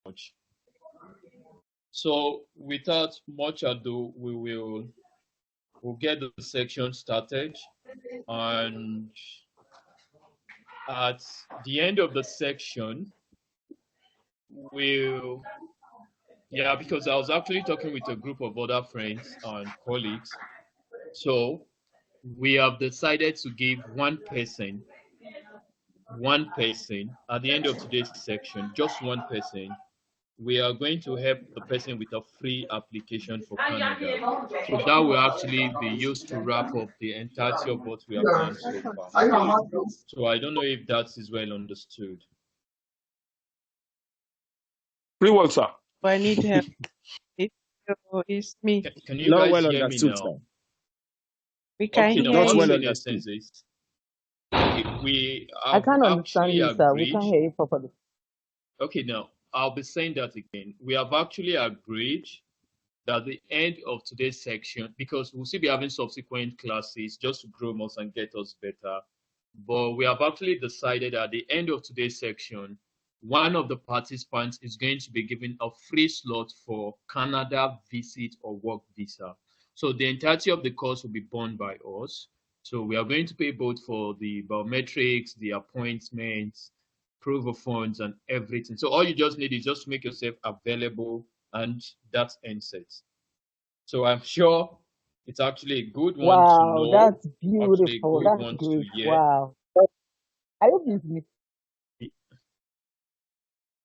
much. So without much ado, we'll get the section started, and at the end of the section, we'll yeah, because I was actually talking with a group of other friends and colleagues. So we have decided to give one person at the end of today's section, just one person. We are going to help the person with a free application for Canada. So that will actually be used to wrap up the entirety of what we have done so far. So I don't know if that is well understood. Free one, sir. I need help. It's me. Can you Not guys well hear me understood, now? sir. We can Okay, hear now what Not I'm well saying in understood. essence is, okay, we I have can't understand actually you, sir. We can't agreed. hear you properly. Okay, now I'll be saying that again. We have actually agreed that at the end of today's section, because we'll still be having subsequent classes just to groom us and get us better, but we have actually decided at the end of today's section, one of the participants is going to be given a free slot for Canada visit or work visa. So the entirety of the course will be borne by us. So we are going to pay both for the biometrics, the appointments, proof of funds, and everything. So all you just need is just to make yourself available, and that ends it. So I'm sure it's actually a good one to Wow, know, that's actually a beautiful. good That's one to great. hear. Wow. Are you busy?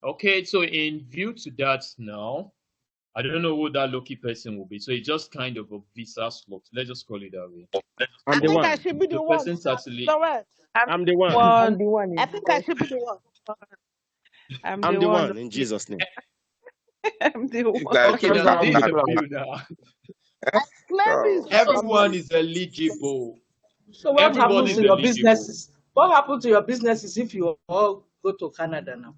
Okay, so in view to that now, I don't know who that lucky person will be. So it's just kind of a visa slot. Let's just call it that way. I'm I the think I one. should be the The one. person certainly. Correct. I'm the one. I'm One. the one. I think I should be the one. I'm I'm the the one. one in Jesus' name. I'm the one. Okay, That's now how this we is the do view it. now. Claim is Everyone is eligible. So what Everybody happens is to your eligible. businesses? What happens to your businesses if you all go to Canada now?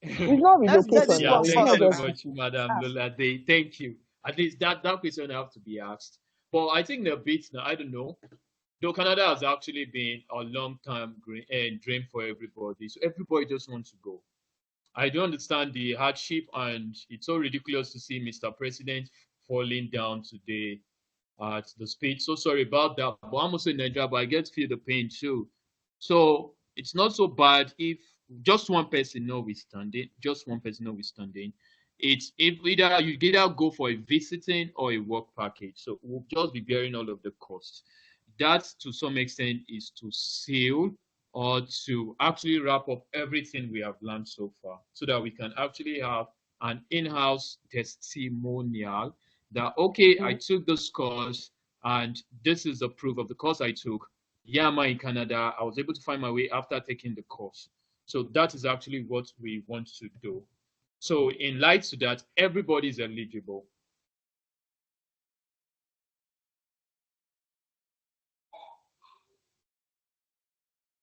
It's not Let's get relocation this Yeah, now. one It's thanks not so first. just much, Madam Lola Day. Thank you. At least that question have to be asked. But I think the bit now, I don't know. Though Canada has actually been a long-time dream for everybody, so everybody just wants to go. I don't understand the hardship, and it's so ridiculous to see Mr. President falling down today at the speech. So sorry about that. But I'm also in Nigeria, but I get to feel the pain too. So it's not so bad if just one person notwithstanding, it's if either you either go for a visiting or a work package. So we'll just be bearing all of the costs. That to some extent is to seal or to actually wrap up everything we have learned so far so that we can actually have an in-house testimonial that okay, I took this course and this is the proof of the course I took. Yeah, I'm in Canada. I was able to find my way after taking the course. So that is actually what we want to do. So in light to that, everybody is eligible.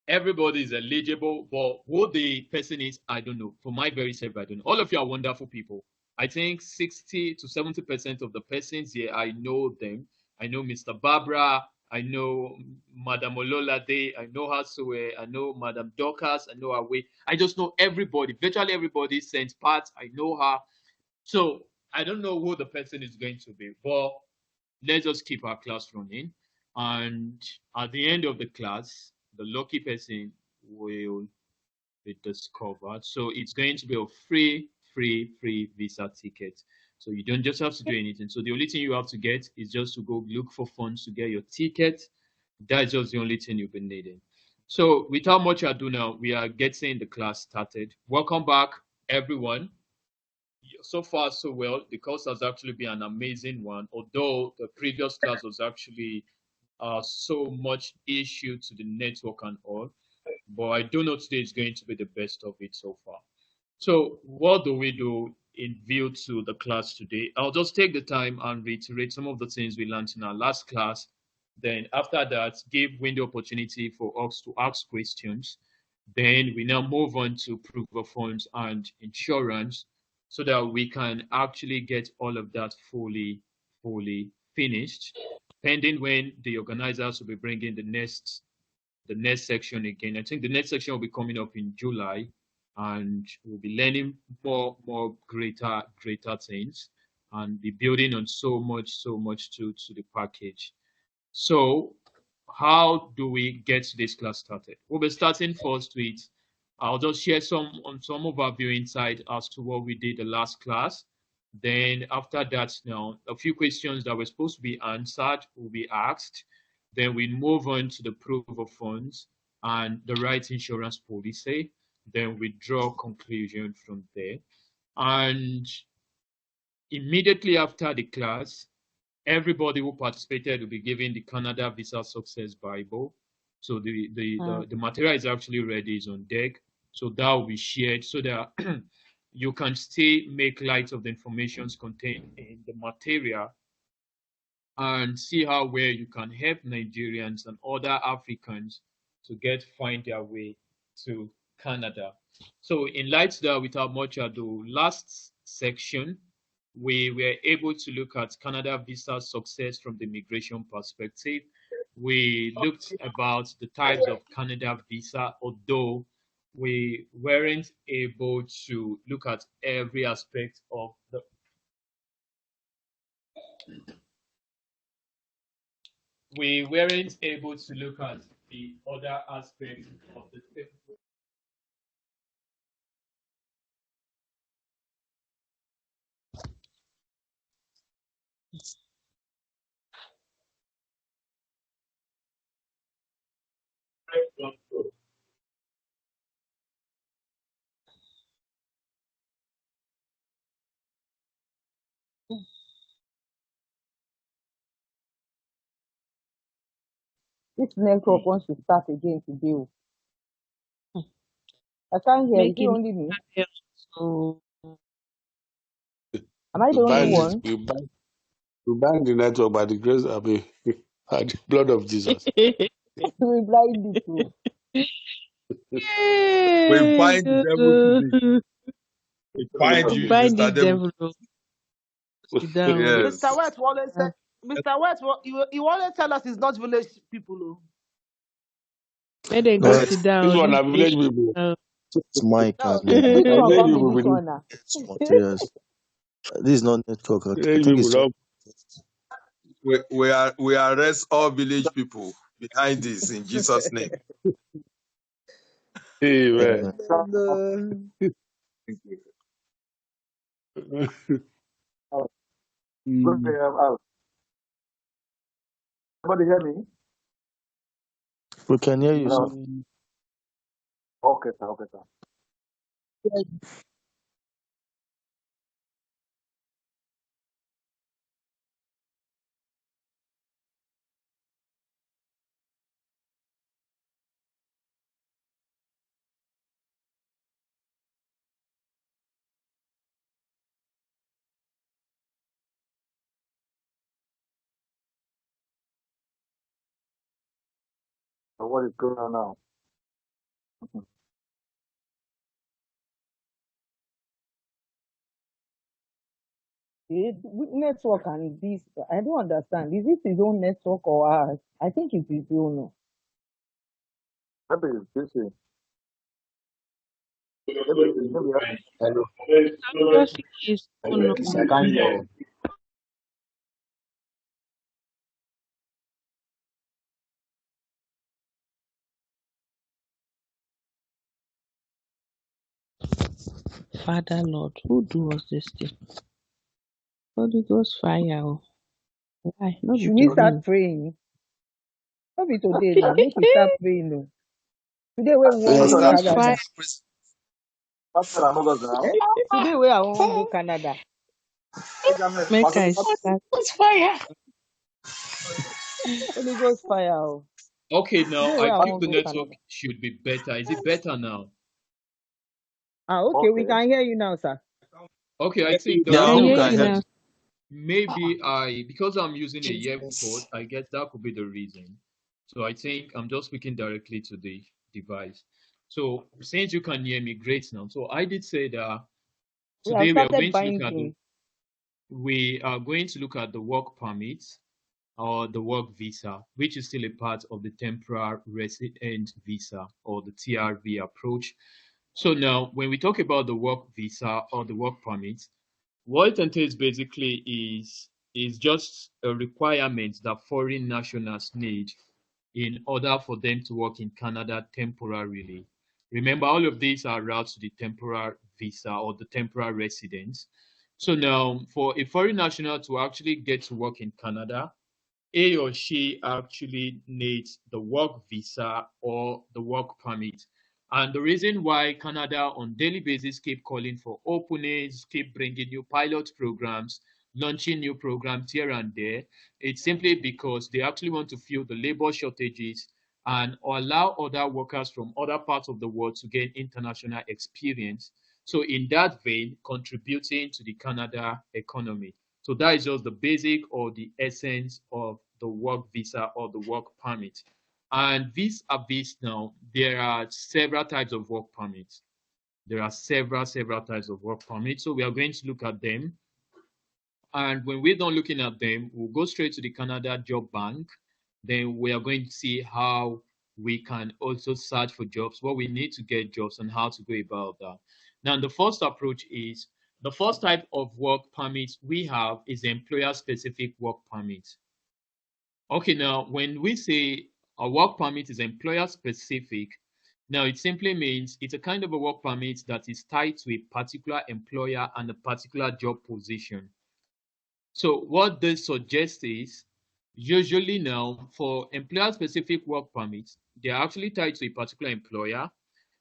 Everybody is eligible, but who the person is, I don't know. For my very self, I don't know. All of you are wonderful people. I think 60 to 70% of the persons here, I know them. I know Mr. Barbara. I know Madam Ololade. I know Hasue. I know Madam Dorcas. I know Awe. I just know everybody, virtually everybody. Saint Pat, I know her. So I don't know who the person is going to be, but let's just keep our class running. And at the end of the class, the lucky person will be discovered. So it's going to be a free visa ticket. So you don't just have to do anything. So the only thing you have to get is just to go look for funds to get your ticket. That's just the only thing you'll be needing. So without much ado now, we are getting the class started. Welcome back, everyone. So far, so well. The course has actually been an amazing one, although the previous class was actually so much issue to the network and all. But I do know today is going to be the best of it so far. So what do we do in view to the class today? I'll just take the time and reiterate some of the things we learned in our last class. Then after that, give window opportunity for us to ask questions. Then we now move on to proof of funds and insurance so that we can actually get all of that fully finished, pending when the organizers will be bringing the next section again. I think the next section will be coming up in July. and we'll be learning more greater things, and be building on so much to the package. So how do we get this class started? We'll be starting first with, I'll just share some of our view insight as to what we did the last class. Then after that, now a few questions that were supposed to be answered will be asked. Then we move on to the proof of funds and the right insurance policy. Then we draw conclusion from there. And immediately after the class, everybody who participated will be given the Canada Visa Success Bible. So the material is actually ready, is on deck. So that will be shared so that you can still make light of the information contained in the material and see how well you can help Nigerians and other Africans to find their way to Canada. So in light of that, without much ado, last section, we were able to look at Canada visa success from the immigration perspective. We looked about the types of Canada visa, although we weren't able to look at every aspect of the we weren't able to look at the other aspects of the This network wants to start again today. I can't hear. Is it only me? So Am I the only one? We bind the network by the grace of the blood of Jesus. We blind it too. We bind the devil today. We bind you, bind Mr. the Devil. devil. Sit down. Yes. Mr. West always said, Mr. West, you always tell us it's not village people. Oh. Where they go sit down. This one, I village people. It's Mike No, and which one Village come people, be this one now? materials. This is not network. I village think it's people. We arrest all village people behind this in Jesus' name. Amen. Somebody hear me? we can hear you. Hello? Sir. Okay, sir. Okay, sir. So what is going on now? Network and this, I don't understand. Is it his own network or ours? I think it's his own. Maybe it's busy. Hello. Just is no. I can't hear. Father Lord, who do us this thing? Holy Ghost fire. Oh. Why? No, Should we start praying? Maybe today now. Make we start praying. No. Today we won't go Ghost Canada. fire. Pastor, I'm not going Eh? Today we are won't go Canada. Make I start. Holy Ghost fire. Oh. Okay, now Today I we are think won't the go network Canada. should be better. Is it better now? Okay, we can hear you now, sir. Okay, I think Can we hear can you hear now. maybe because I'm using a earpod, I guess that could be the reason. So I think I'm just speaking directly to the device. So since you can hear me, great now. So I did say that We have today we are started going to buying look at things. the work permits or the work visa, which is still a part of the temporary resident visa or the TRV approach. So now, when we talk about the work visa or the work permit, what it entails basically is just a requirement that foreign nationals need in order for them to work in Canada temporarily. Remember, all of these are routes to the temporary visa or the temporary residence. So now, for a foreign national to actually get to work in Canada, he or she actually needs the work visa or the work permit. And the reason why Canada on daily basis keep calling for openings, keep bringing new pilot programs, launching new programs here and there, it's simply because they actually want to fill the labor shortages and allow other workers from other parts of the world to gain international experience. So in that vein, contributing to the Canada economy. So that is just the basic or the essence of the work visa or the work permit. And vis-a-vis now, there are several types of work permits. There are several types of work permits. So we are going to look at them. And when we're done looking at them, we'll go straight to the Canada Job Bank. Then we are going to see how we can also search for jobs, what we need to get jobs, and how to go about that. Now, the first approach is the first type of work permit we have is the employer-specific work permit. Okay, now when we say a work permit is employer-specific, now it simply means it's a kind of a work permit that is tied to a particular employer and a particular job position. So what this suggests is usually now for employer-specific work permits, they are actually tied to a particular employer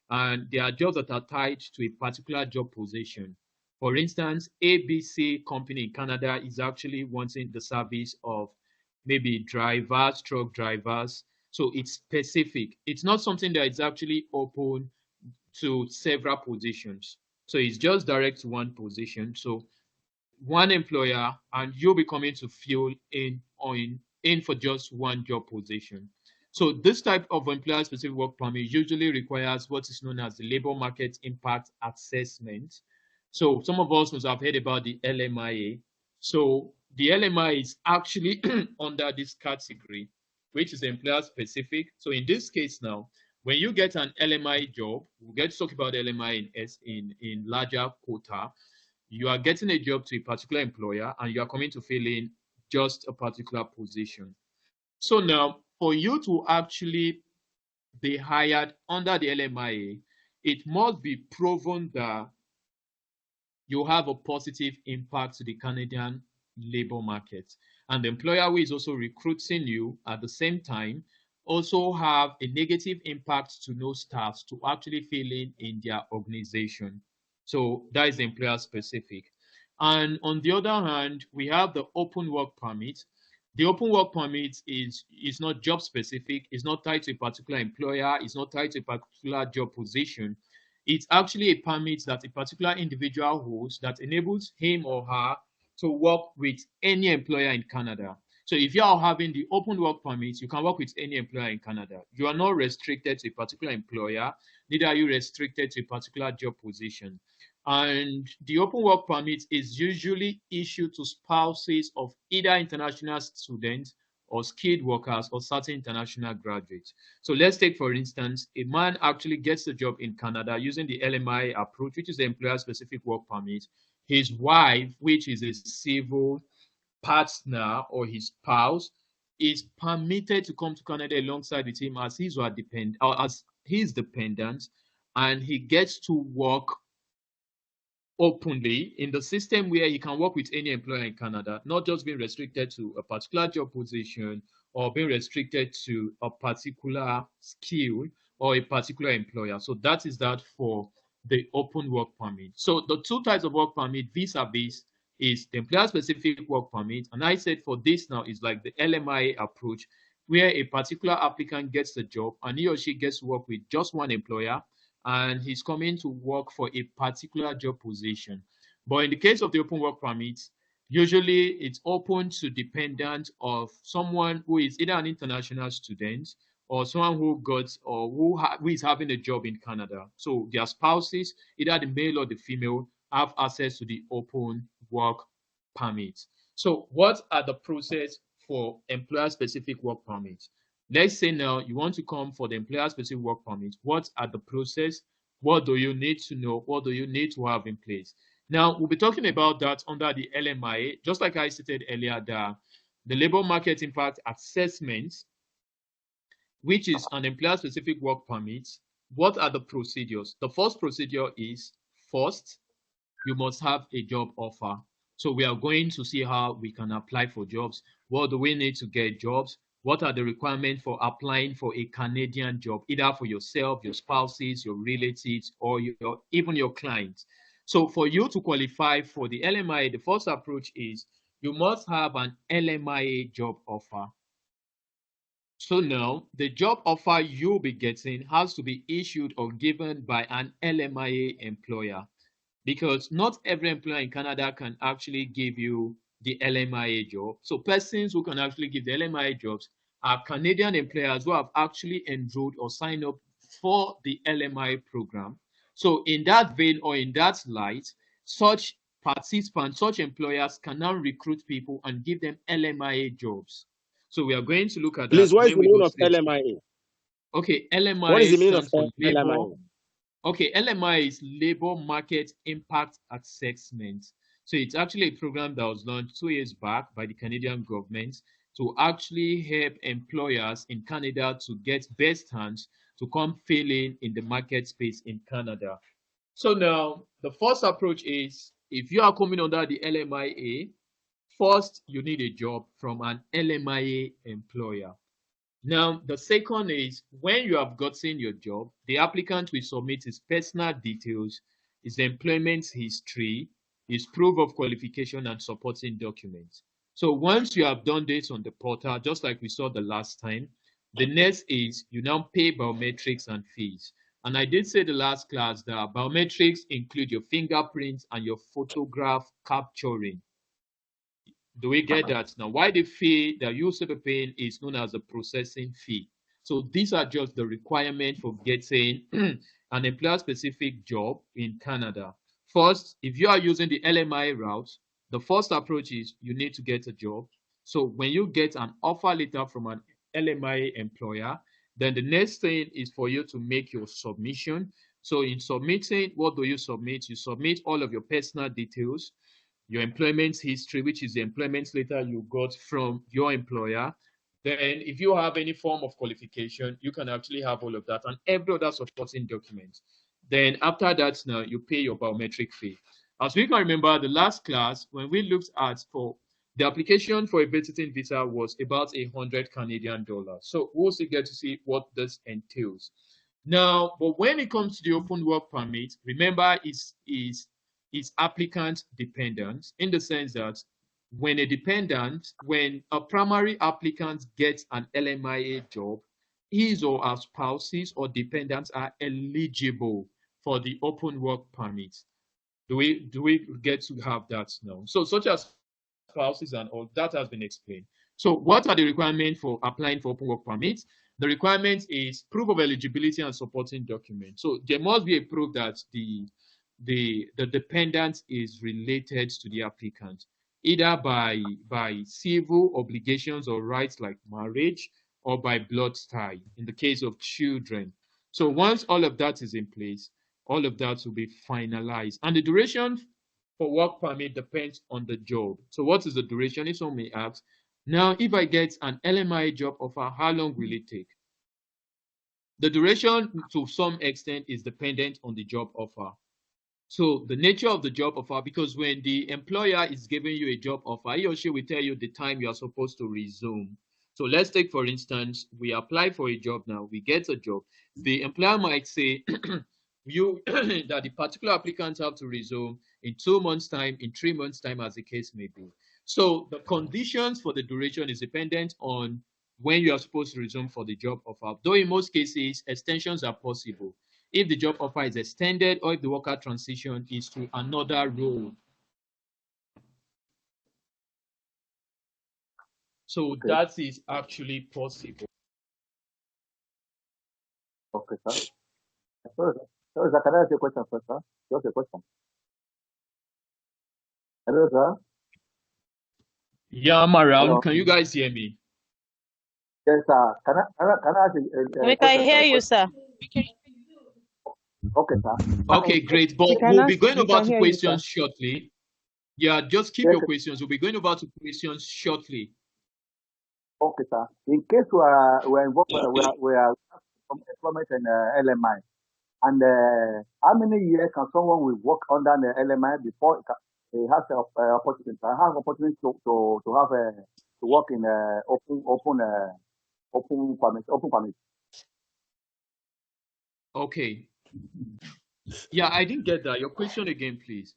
and they are jobs that are tied to a particular job position. For instance, ABC company in Canada is actually wanting the service of maybe drivers, truck drivers. So it's specific. It's not something that is actually open to several positions. So it's just direct to one position. So one employer and you'll be coming to fill in for just one job position. So this type of employer specific work permit usually requires what is known as the labor market impact assessment. So some of us must have heard about the LMIA. So the LMIA is actually under this category, which is employer specific. So in this case now, when you get an LMI job, we'll get to talk about LMI in larger quota. You are getting a job to a particular employer and you are coming to fill in just a particular position. So now, for you to actually be hired under the LMIA, it must be proven that you have a positive impact to the Canadian labor market. And the employer who is also recruiting you at the same time also have a negative impact to no staff to actually fill in their organization. So that is employer specific. And on the other hand, we have the open work permit. The open work permit is not job specific, it's not tied to a particular employer, it's not tied to a particular job position. It's actually a permit that a particular individual holds that enables him or her to work with any employer in Canada. So if you are having the open work permit, you can work with any employer in Canada. You are not restricted to a particular employer, neither are you restricted to a particular job position. And the open work permit is usually issued to spouses of either international students or skilled workers or certain international graduates. So let's take, for instance, a man actually gets a job in Canada using the LMI approach, which is the employer-specific work permit. His wife, which is a civil partner or his spouse, is permitted to come to Canada alongside with him as his or as his dependent, and he gets to work openly in the system where he can work with any employer in Canada, not just being restricted to a particular job position or being restricted to a particular skill or a particular employer. So that is that for the open work permit. So the two types of work permit vis-a-vis is the employer-specific work permit. And I said for this now is like the LMIA approach, where a particular applicant gets the job and he or she gets to work with just one employer and he's coming to work for a particular job position. But in the case of the open work permits, usually it's open to dependent of someone who is either an international student or someone who got or who is having a job in Canada. So their spouses, either the male or the female, have access to the open work permit. So what are the process for employer-specific work permits? Let's say now you want to come for the employer-specific work permit. What are the process? What do you need to know? What do you need to have in place? Now, we'll be talking about that under the LMIA, just like I stated earlier, the labor market impact assessment, which is an employer-specific work permit. What are the procedures? The first procedure is, first, you must have a job offer. So we are going to see how we can apply for jobs. What do we need to get jobs? What are the requirements for applying for a Canadian job, either for yourself, your spouses, your relatives, or even your clients? So for you to qualify for the LMIA, the first approach is you must have an LMIA job offer. So now the job offer you'll be getting has to be issued or given by an LMIA employer, because not every employer in Canada can actually give you the LMIA job. So persons who can actually give the LMIA jobs are Canadian employers who have actually enrolled or signed up for the LMIA program. So in that vein or in that light, such participants, such employers can now recruit people and give them LMIA jobs. So we are going to look at that. Please, what is Then the we go meaning of straight. LMIA? Okay, What is LMIA the meaning of stands for labor. LMIA? Okay, LMI is Labor Market Impact Assessment. So it's actually a program that was launched 2 years back by the Canadian government to actually help employers in Canada to get best hands to come fill in the market space in Canada. So now the first approach is, if you are coming under the LMIA, first you need a job from an LMIA employer. Now, the second is, when you have gotten your job, the applicant will submit his personal details, his employment history, his proof of qualification, and supporting documents. So once you have done this on the portal, just like we saw the last time, the next is you now pay biometrics and fees. And I did say the last class that biometrics include your fingerprints and your photograph capturing. Do we get that? Now, why the fee that you should be paying is known as a processing fee. So these are just the requirements for getting an employer-specific job in Canada. First, if you are using the LMI route, the first approach is you need to get a job. So when you get an offer letter from an LMI employer, then the next thing is for you to make your submission. So in submitting, what do you submit? You submit all of your personal details, your employment history, which is the employment letter you got from your employer. Then if you have any form of qualification, you can actually have all of that and every other supporting document. Then after that, now you pay your biometric fee. As we can remember, the last class, when we looked at for the application for a visiting visa was about 100 Canadian dollars. So we'll also get to see what this entails. Now, but when it comes to the open work permit, remember is applicant dependent, in the sense that when a primary applicant gets an LMIA job, his or her spouses or dependents are eligible for the open work permit. Do we get to have that now? So such as spouses and all that has been explained. So what are the requirements for applying for open work permit? The requirement is proof of eligibility and supporting documents. So there must be a proof that the dependent is related to the applicant, either by civil obligations or rights like marriage, or by blood tie in the case of children. So once all of that is in place, all of that will be finalized. And the duration for work permit depends on the job. So what is the duration? If someone may ask, now if I get an LMI job offer, how long will it take? The duration to some extent is dependent on the job offer. So the nature of the job offer, because when the employer is giving you a job offer, he or she will tell you the time you are supposed to resume. So let's take, for instance, we apply for a job now, we get a job. The employer might say that the particular applicant have to resume in 2 months' time, in 3 months' time, as the case may be. So the conditions for the duration is dependent on when you are supposed to resume for the job offer. Though in most cases, extensions are possible if the job offer is extended or if the worker transition is to another role. So that is actually possible. Okay, sir. So, can I ask you a question first, sir? Just a question. Hello, sir. Yeah, I'm around. Hello. Can you guys hear me? Yes, sir. Can I ask you a We question, can hear sir? you, sir. Okay, sir. Okay, great. But We can we'll be ask. going We over can to hear you, sir. questions shortly. Yeah, just keep your Yes, questions. We'll be going over to questions shortly. okay, sir. In case we are involved, we are from employment and LMI, and how many years can someone will work under the LMI before he has the opportunity? Have opportunity to have to work in open permit. Okay. Yeah, I didn't get that. Your question again, please.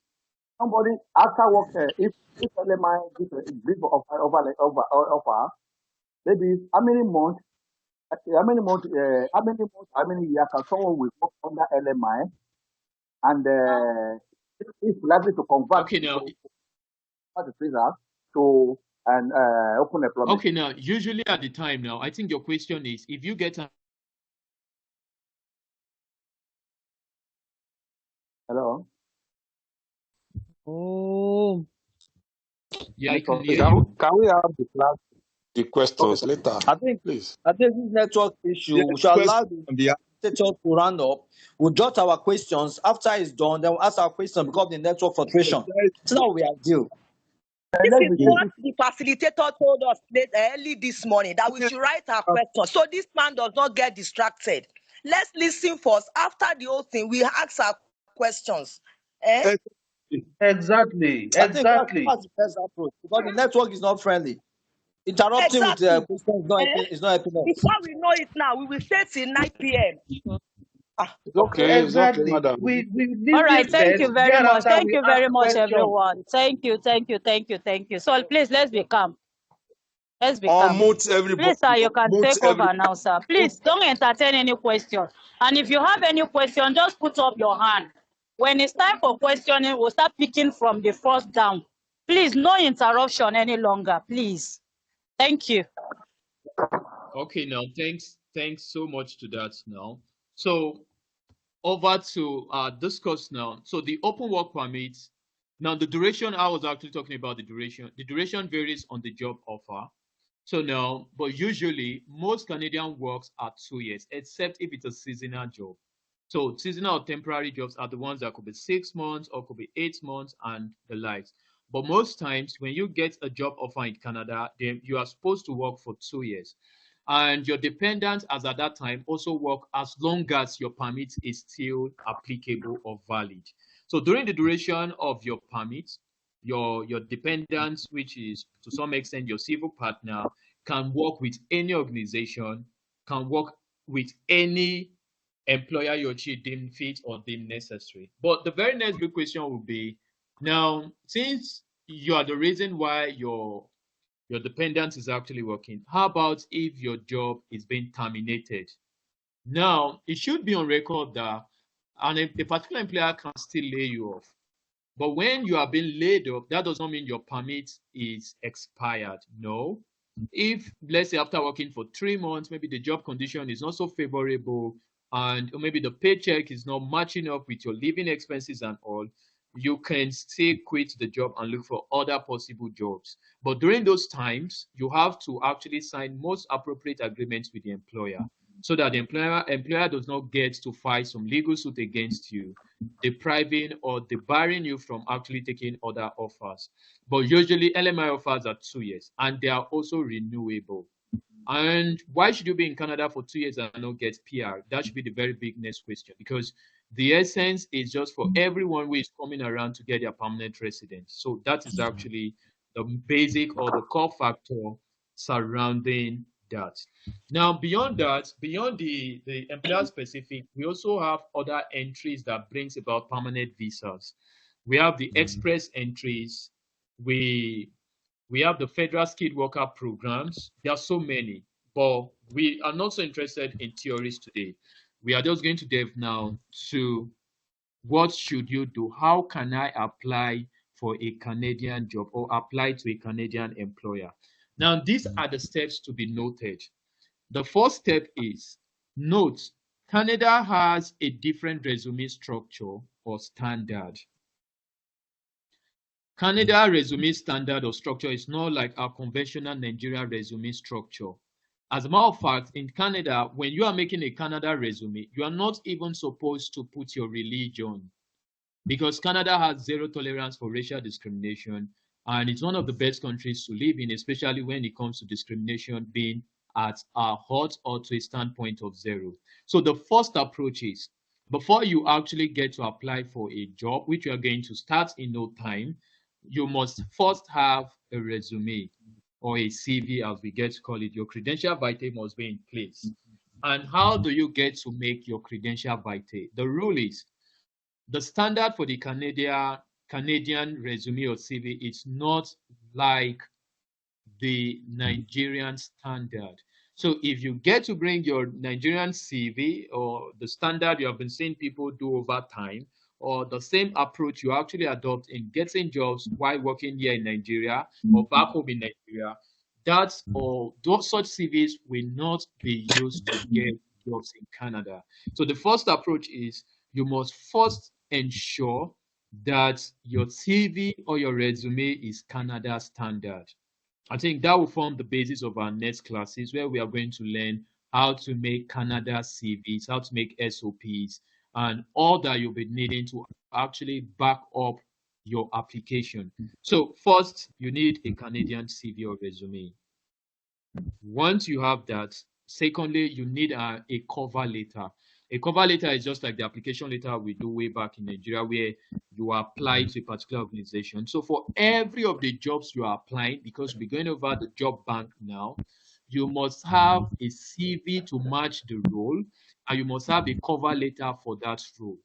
Somebody after work, if LMI give offer, maybe how many years can someone will work under LMI and if likely to convert Okay, now. to the freezer to an open employment. Okay, now. Usually at the time now, I think your question is if you get Hello. Oh. Yeah, I can Network. hear you. Can we have the Okay, questions sir. later, I think please? this network issue. Yeah, We should question allow the on behalf. status to round up. We'll jot our questions. After it's done, then we'll ask our question because of the network fluctuation. So now we are due. This Let's is be Mm. what taking. the facilitator told us early this morning, that we should write our questions so this man does not get distracted. Let's listen first. After the whole thing, we ask our questions. Eh? Exactly. I think Exactly. that's the best approach because the network is not friendly. Interrupting with Exactly. questions Eh? is not helping us. Before we know it now, we will stay till 9 p.m. Ah, It's okay, Exactly. madam. We All right, listen thank you first. very much. Thereafter, Thank we you ask very much, questions. everyone. Thank you, thank you, thank you, thank you. So please, let's be calm. Let's be calm. Unmute everybody. Please, sir, you can Unmute take over everybody. now, sir. Please don't entertain any question. And if you have any question, just put up your hand. When it's time for questioning, we'll start picking from the first down. Please, no interruption any longer, please. Thank you. Okay, now thanks so much to that now. So over to discuss now. So the open work permits. Now the duration, I was actually talking about the duration. The duration varies on the job offer. So now, but usually most Canadian works are 2 years, except if it's a seasonal job. So seasonal or temporary jobs are the ones that could be 6 months or could be 8 months and the likes. But most times when you get a job offer in Canada, then you are supposed to work for 2 years. And your dependents as at that time also work as long as your permit is still applicable or valid. So during the duration of your permit, your dependents, which is to some extent your civil partner, can work with any organization, can work with any employer your chief deemed fit or deemed necessary. But the very next big question will be now, since you are the reason why your dependent is actually working, how about if your job is being terminated? Now, it should be on record that a particular employer can still lay you off. But when you are being laid off, that does not mean your permit is expired. No. If, let's say, after working for 3 months, maybe the job condition is not so favorable and maybe the paycheck is not matching up with your living expenses and all, you can still quit the job and look for other possible jobs. But during those times, you have to actually sign most appropriate agreements with the employer so that the employer does not get to file some legal suit against you, depriving or debarring you from actually taking other offers. But usually LMI offers are 2 years and they are also renewable. And why should you be in Canada for 2 years and not get PR? That should be the very big next question, because the essence is just for everyone who is coming around to get their permanent residence. So that is actually the basic or the core factor surrounding that. Now, beyond that, beyond the employer specific, we also have other entries that brings about permanent visas. We have the express entries. We we have the federal skilled worker programs. There are so many, but we are not so interested in theories today. We are just going to delve now to what should you do? How can I apply for a Canadian job or apply to a Canadian employer? Now, these are the steps to be noted. The first step is note Canada has a different resume structure or standard. Canada resume standard or structure is not like our conventional Nigerian resume structure. As a matter of fact, in Canada, when you are making a Canada resume, you are not even supposed to put your religion because Canada has zero tolerance for racial discrimination, and it's one of the best countries to live in, especially when it comes to discrimination being at a hot or to a standpoint of zero. So the first approach is before you actually get to apply for a job, which you are going to start in no time, you must first have a resume or a CV, as we get to call it. Your credential vitae must be in place. And how do you get to make your credential vitae? The rule is the standard for the Canadian resume or CV is not like the Nigerian standard. So if you get to bring your Nigerian CV or the standard you have been seeing people do over time, or the same approach you actually adopt in getting jobs while working here in Nigeria or back home in Nigeria, that or those such CVs will not be used to get jobs in Canada. So the first approach is you must first ensure that your CV or your resume is Canada standard. I think that will form the basis of our next classes where we are going to learn how to make Canada CVs, how to make SOPs, and all that you'll be needing to actually back up your application. So first, you need a Canadian CV or resume. Once you have that, secondly, you need a cover letter. A cover letter is just like the application letter we do way back in Nigeria, where you apply to a particular organization. So for every of the jobs you are applying, because we're going over the job bank now, you must have a CV to match the role, and you must have a cover letter for that role.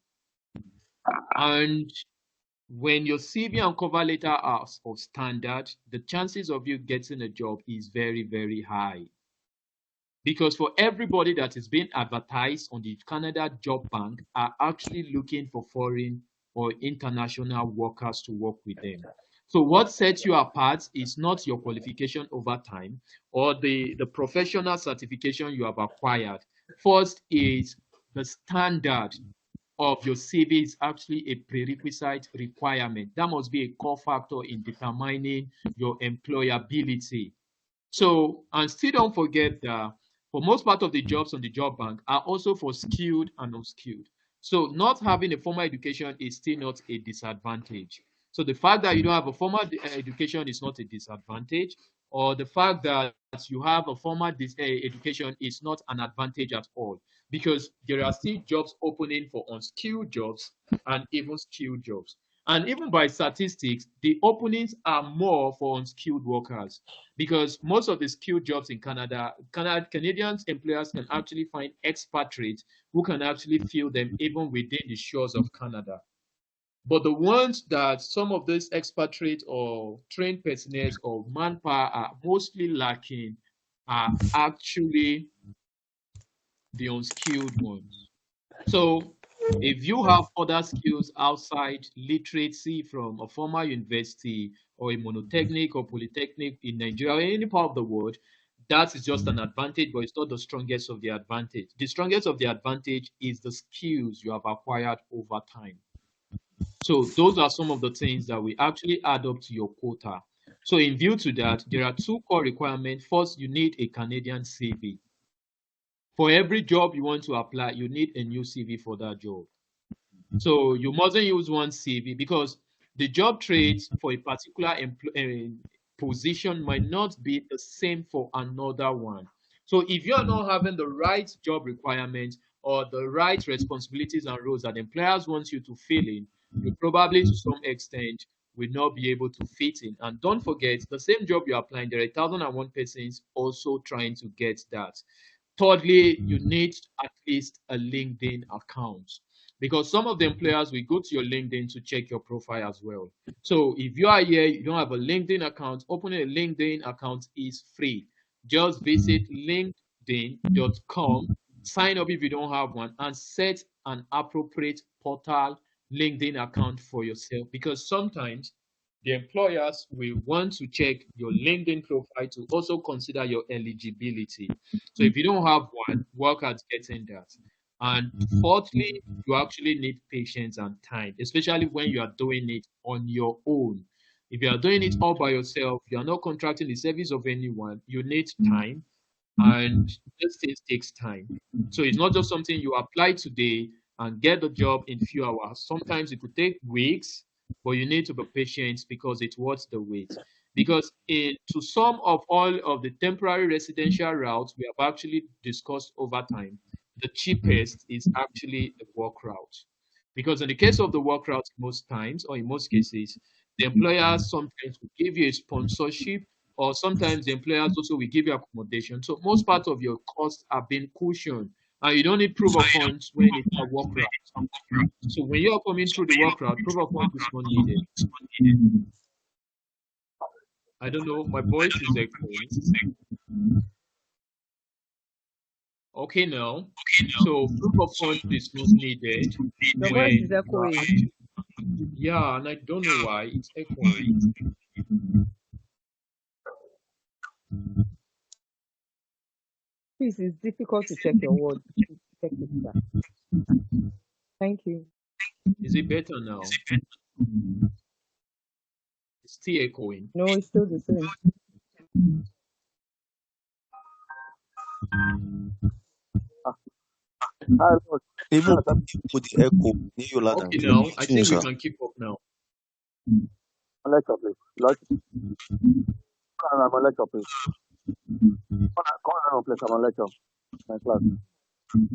And when your CV and cover letter are of standard, the chances of you getting a job is very, very high. Because for everybody that is being advertised on the Canada Job Bank are actually looking for foreign or international workers to work with them. So what sets you apart is not your qualification over time or the professional certification you have acquired. First is the standard of your CV is actually a prerequisite requirement. That must be a core factor in determining your employability. So, and still don't forget that for most part of the jobs on the job bank are also for skilled and unskilled. So not having a formal education is still not a disadvantage. So the fact that you don't have a formal education is not a disadvantage, or the fact that you have a formal education is not an advantage at all, because there are still jobs opening for unskilled jobs and even skilled jobs. And even by statistics, the openings are more for unskilled workers because most of the skilled jobs in Canada, Canadian employers can actually find expatriates who can actually fill them even within the shores of Canada. But the ones that some of these expatriate or trained personnel or manpower are mostly lacking are actually the unskilled ones. So if you have other skills outside literacy from a formal university or a monotechnic or polytechnic in Nigeria or any part of the world, that is just an advantage, but it's not the strongest of the advantage. The strongest of the advantage is the skills you have acquired over time. So those are some of the things that we actually add up to your quota. So in view to that, there are two core requirements. First, you need a Canadian CV. For every job you want to apply, you need a new CV for that job. So you mustn't use one CV because the job traits for a particular position might not be the same for another one. So if you are not having the right job requirements or the right responsibilities and roles that employers want you to fill in, you probably to some extent will not be able to fit in. And don't forget, the same job you're applying, there are 1,001 persons also trying to get that. Thirdly, you need at least a LinkedIn account because some of the employers will go to your LinkedIn to check your profile as well. So if you are here, you don't have a LinkedIn account, opening a LinkedIn account is free. Just visit linkedin.com, sign up if you don't have one, and set an appropriate portal LinkedIn account for yourself because sometimes the employers will want to check your LinkedIn profile to also consider your eligibility. So if you don't have one, work at getting that. And fourthly, you actually need patience and time, especially when you are doing it on your own. If you are doing it all by yourself, you are not contracting the service of anyone, you need time. and this thing takes time. So it's not just something you apply today and get the job in few hours. Sometimes it could take weeks, but you need to be patient because it's worth the wait. Because to some of all of the temporary residential routes we have actually discussed over time, the cheapest is actually the work route. Because in the case of the work route, most times or in most cases, the employers sometimes will give you a sponsorship, or sometimes the employers also will give you accommodation. So most part of your costs are being cushioned, and you don't need proof of funds when it's a work route. So when you are coming through the work route, proof of funds is not needed. I don't know, my voice is echoing. Okay, now, so proof of funds is not needed Your voice is when you are echoing. actually, yeah, and I don't know why it's echoing. Please, it's difficult to check your words. Check it, sir. Thank you. Is it better now? It's still echoing. No, it's still the same. Hello, Even sir. with the echo, need you louder Okay, and clear. now I Continue, think we sir. can keep up now. Lecture, please. I'm on lecture, please. Come on, please. I'm on lecture. My class.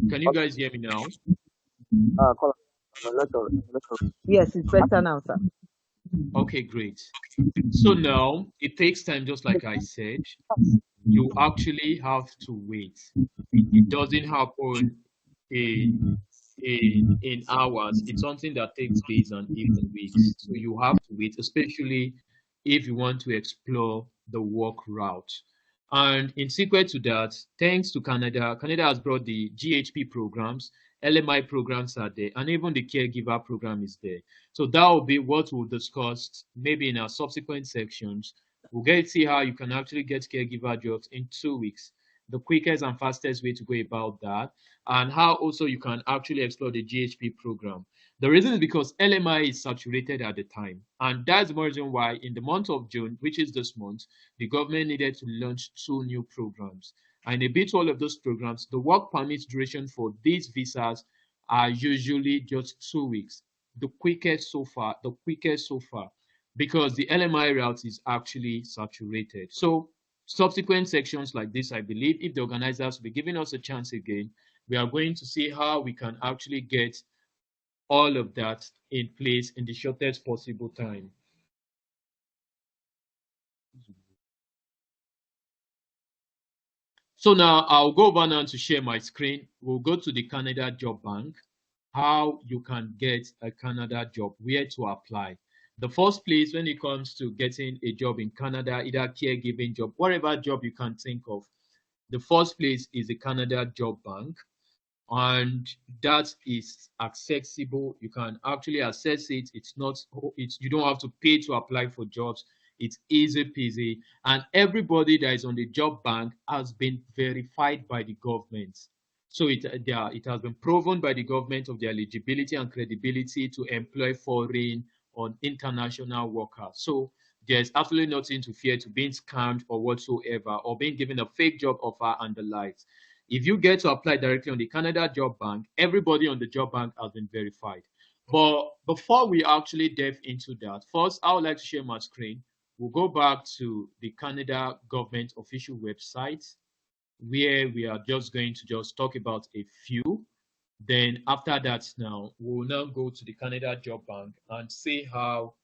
Can you guys hear me now? Call. I'm on lecture. Yes, it's better now, sir. Okay, great. So now it takes time, just like I said. You actually have to wait. It doesn't happen in in hours. It's something that takes days and even weeks. So you have to wait, especially if you want to explore the work route. And in sequence to that, thanks to Canada, Canada has brought the GHP programs, LMI programs are there, and even the caregiver program is there. So that will be what we'll discuss maybe in our subsequent sections. We'll get to see how you can actually get caregiver jobs in 2 weeks, the quickest and fastest way to go about that, and how also you can actually explore the GHP program. The reason is because LMI is saturated at the time, and that's the reason why in the month of June, which is this month, the government needed to launch 2 new programs. And a bit all of those programs, the work permit duration for these visas are usually just 2 weeks. The quickest so far, because the LMI route is actually saturated. So subsequent sections like this, I believe, if the organizers will be giving us a chance again, we are going to see how we can actually get all of that in place in the shortest possible time. So now I'll go over now to share my screen. We'll go to the Canada Job Bank, how you can get a Canada job, where to apply. The first place when it comes to getting a job in Canada, either caregiving job, whatever job you can think of, the first place is the Canada Job Bank, and that is accessible. You can actually access it. You don't have to pay to apply for jobs. It's easy peasy, and everybody that is on the job bank has been verified by the government. So it has been proven by the government of their eligibility and credibility to employ foreign or international workers. So there's absolutely nothing to fear to being scammed or whatsoever, or being given a fake job offer and the likes. If you get to apply directly on the Canada Job Bank, everybody on the job bank has been verified. But before we actually delve into that, first I would like to share my screen. We'll go back to the Canada government official website, where we are just going to just talk about a few. Then after that, now we'll now go to the Canada Job Bank and see how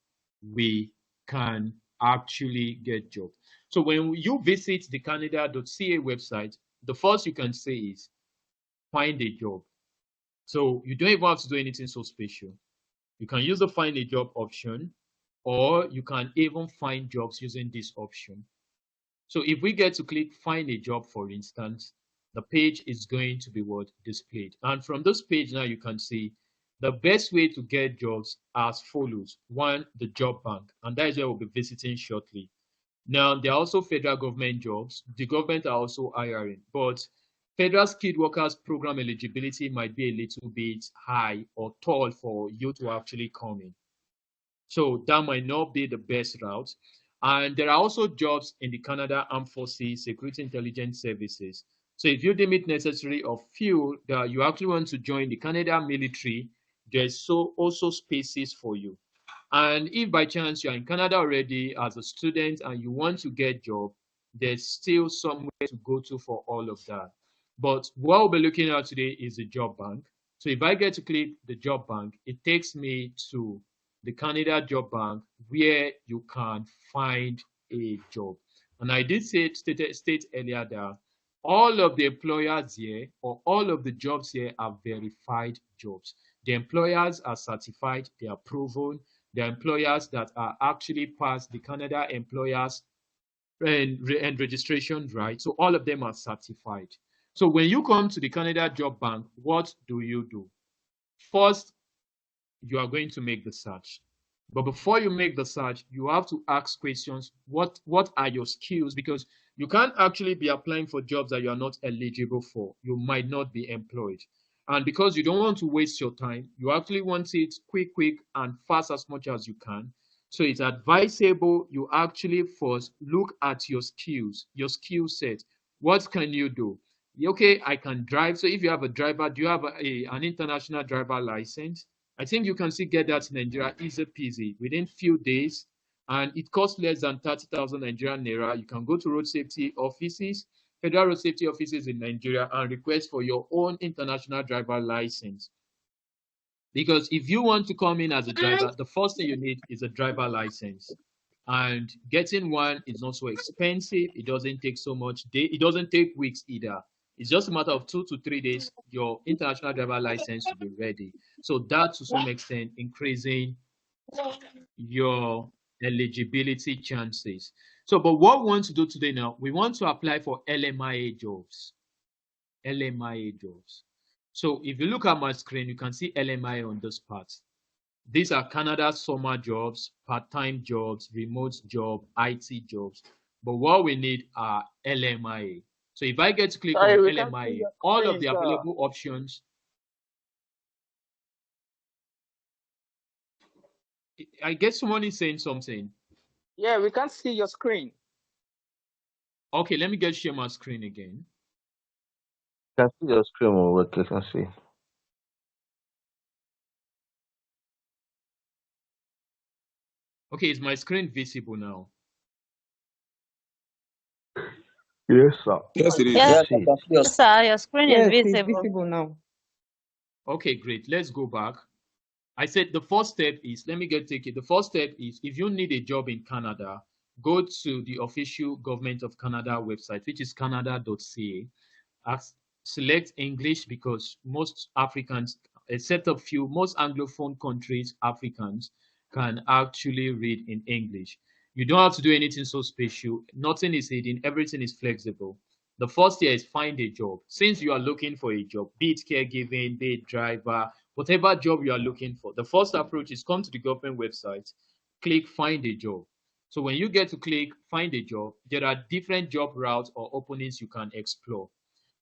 we can actually get jobs. So when you visit the Canada.ca website, the first you can say is find a job. So you don't even have to do anything so special. You can use the find a job option, or you can even find jobs using this option. So if we get to click find a job, for instance, the page is going to be what displayed. And from this page now, you can see the best way to get jobs as follows. One, the job bank, and that is where we'll be visiting shortly. Now, there are also federal government jobs. The government are also hiring, but federal skilled workers program eligibility might be a little bit high or tall for you to actually come in. So that might not be the best route. And there are also jobs in the Canada Armed Forces, Security Intelligence Services. So if you deem it necessary or feel that you actually want to join the Canadian military, there's also spaces for you. And if by chance you're in Canada already as a student and you want to get job, there's still somewhere to go to for all of that. But what we'll be looking at today is the job bank. So if I get to click the job bank, it takes me to the Canada job bank where you can find a job. And I did state earlier that all of the employers here or all of the jobs here are verified jobs. The employers are certified, they are proven. The employers that are actually past the Canada employers and registration drive. So all of them are certified. So when you come to the Canada Job Bank, what do? First, you are going to make the search. But before you make the search, you have to ask questions. What are your skills? Because you can't actually be applying for jobs that you are not eligible for. You might not be employed. And because you don't want to waste your time, you actually want it quick, and fast as much as you can. So it's advisable you actually first look at your skills, your skill set. What can you do? Okay, I can drive. So if you have a driver, do you have an international driver license? I think you can still get that in Nigeria easy peasy within few days, and it costs less than 30,000 Nigerian naira. You can go to road safety offices, federal road safety offices in Nigeria, and request for your own international driver license. Because if you want to come in as a driver, the first thing you need is a driver license. And getting one is not so expensive. It doesn't take so much day. It doesn't take weeks either. It's just a matter of 2 to 3 days. Your international driver license will be ready. So that, to some extent, increasing your eligibility chances. So, but what we want to do today now, we want to apply for LMIA jobs. LMIA jobs. So if you look at my screen, you can see LMIA on this part. These are Canada's summer jobs, part-time jobs, remote job, IT jobs. But what we need are LMIA. So if I get to click on LMIA, all of the available options. I guess someone is saying something. Yeah, we can't see your screen. Okay, let me share my screen again. You can see your screen will work, you can see. Okay, is my screen visible now? Yes, sir. Yes, it is. Yes, Yes. sir, your screen is Yes, it's visible. visible now. Okay, great. Let's go back. I said the first step is, let me take it. The first step is, if you need a job in Canada, go to the official Government of Canada website, which is canada.ca. Select English, because most Africans, except a few, most Anglophone countries, Africans can actually read in English. You don't have to do anything so special. Nothing is hidden. Everything is flexible. The first year is find a job. Since you are looking for a job, be it caregiving, be it driver, whatever job you are looking for, the first approach is come to the government website, click find a job. So when you get to click find a job, there are different job routes or openings you can explore.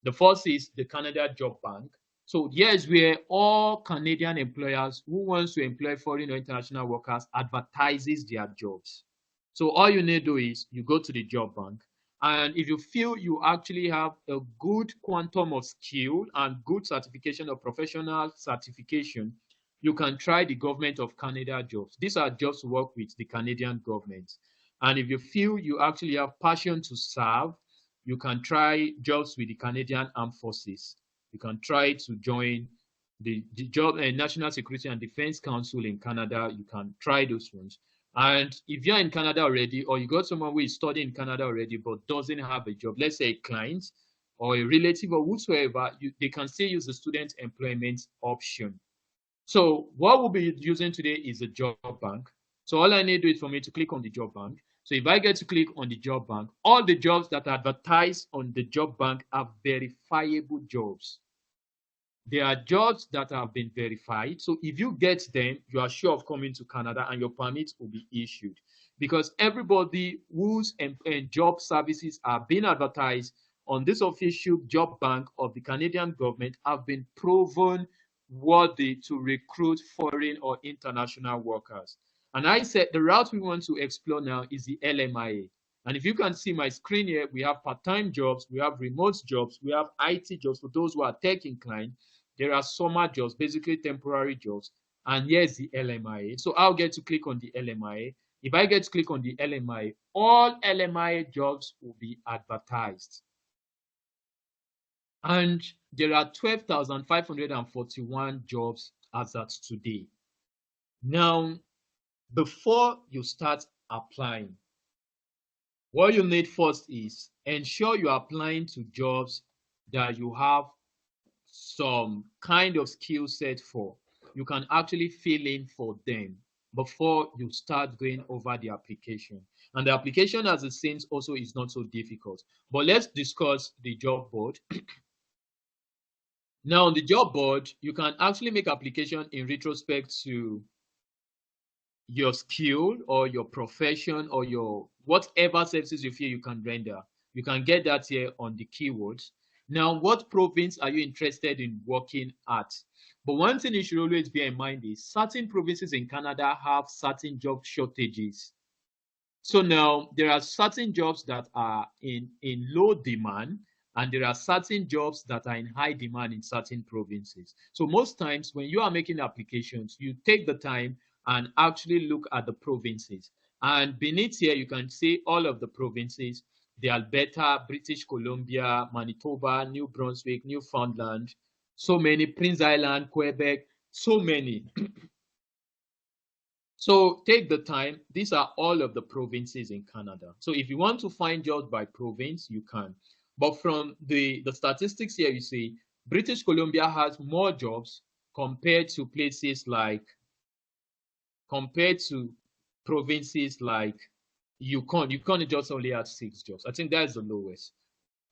The first is the Canada Job Bank. So here's where all Canadian employers who wants to employ foreign or international workers advertises their jobs. So all you need to do is you go to the job bank, and if you feel you actually have a good quantum of skill and good certification or professional certification, you can try the Government of Canada jobs. These are jobs to work with the Canadian government. And if you feel you actually have passion to serve, you can try jobs with the Canadian Armed Forces. You can try to join the job National Security and Defense Council in Canada. You can try those ones. And if you're in Canada already, or you got someone who is studying in Canada already but doesn't have a job, let's say a client or a relative or whosoever, they can still use the student employment option. So what we'll be using today is the job bank. So all I need to do is for me to click on the job bank. So if I get to click on the job bank, all the jobs that are advertised on the job bank are verifiable jobs. There are jobs that have been verified. So if you get them, you are sure of coming to Canada and your permit will be issued. Because everybody whose job services are being advertised on this official job bank of the Canadian government have been proven worthy to recruit foreign or international workers. And I said the route we want to explore now is the LMIA. And if you can see my screen here, we have part-time jobs, we have remote jobs, we have IT jobs for those who are tech inclined. There are summer jobs, basically temporary jobs. And here's the LMIA. So I'll get to click on the LMIA. If I get to click on the LMIA, all LMIA jobs will be advertised. And there are 12,541 jobs as at today. Now, before you start applying, what you need first is ensure you are applying to jobs that you have some kind of skill set for. You can actually fill in for them before you start going over the application. And the application, as it seems, also is not so difficult. But let's discuss the job board. Now, on the job board, you can actually make application in retrospect to your skill or your profession or your whatever services you feel you can render. You can get that here on the keywords. Now, what province are you interested in working at? But one thing you should always bear in mind is certain provinces in Canada have certain job shortages. So now there are certain jobs that are in low demand, and there are certain jobs that are in high demand in certain provinces. So most times when you are making applications, you take the time and actually look at the provinces. And beneath here, you can see all of the provinces: the Alberta, British Columbia, Manitoba, New Brunswick, Newfoundland, so many, Prince Island, Quebec, so many. So take the time. These are all of the provinces in Canada. So if you want to find jobs by province, you can. But from the statistics here, you see British Columbia has more jobs compared to places like, compared to provinces like Yukon. Yukon just only has 6 jobs. I think that is the lowest.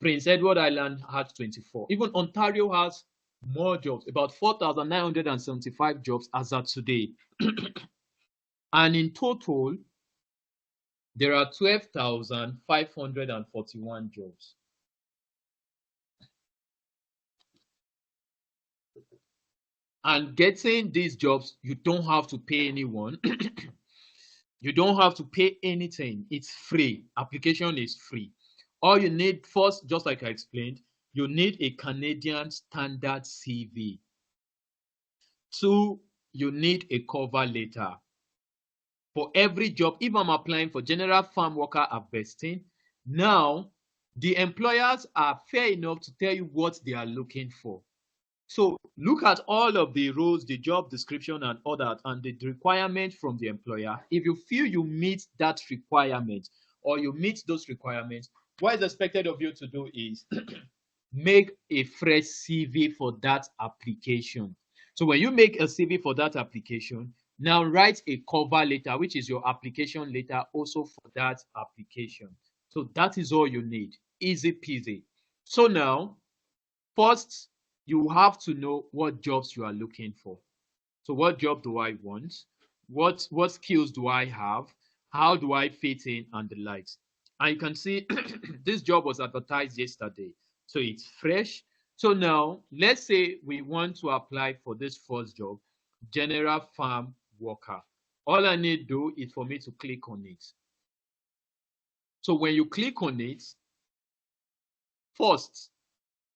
Prince Edward Island has 24. Even Ontario has more jobs, about 4,975 jobs as of today. And in total, there are 12,541 jobs. And getting these jobs, you don't have to pay anyone. You don't have to pay anything. It's free. Application is free. All you need first, just like I explained, you need a Canadian standard CV. 2, you need a cover letter. For every job, if I'm applying for general farm worker harvesting, now the employers are fair enough to tell you what they are looking for. So look at all of the roles, the job description and all that, and the requirement from the employer. If you feel you meet that requirement or you meet those requirements, what is expected of you to do is make a fresh CV for that application. So when you make a CV for that application, now write a cover letter, which is your application letter also for that application. So that is all you need. Easy peasy. So now, first, you have to know what jobs you are looking for. So what job do I want? What skills do I have? How do I fit in, and the likes? And you can see this job was advertised yesterday. So it's fresh. So now, let's say we want to apply for this first job, general farm worker. All I need to do is for me to click on it. So when you click on it, first,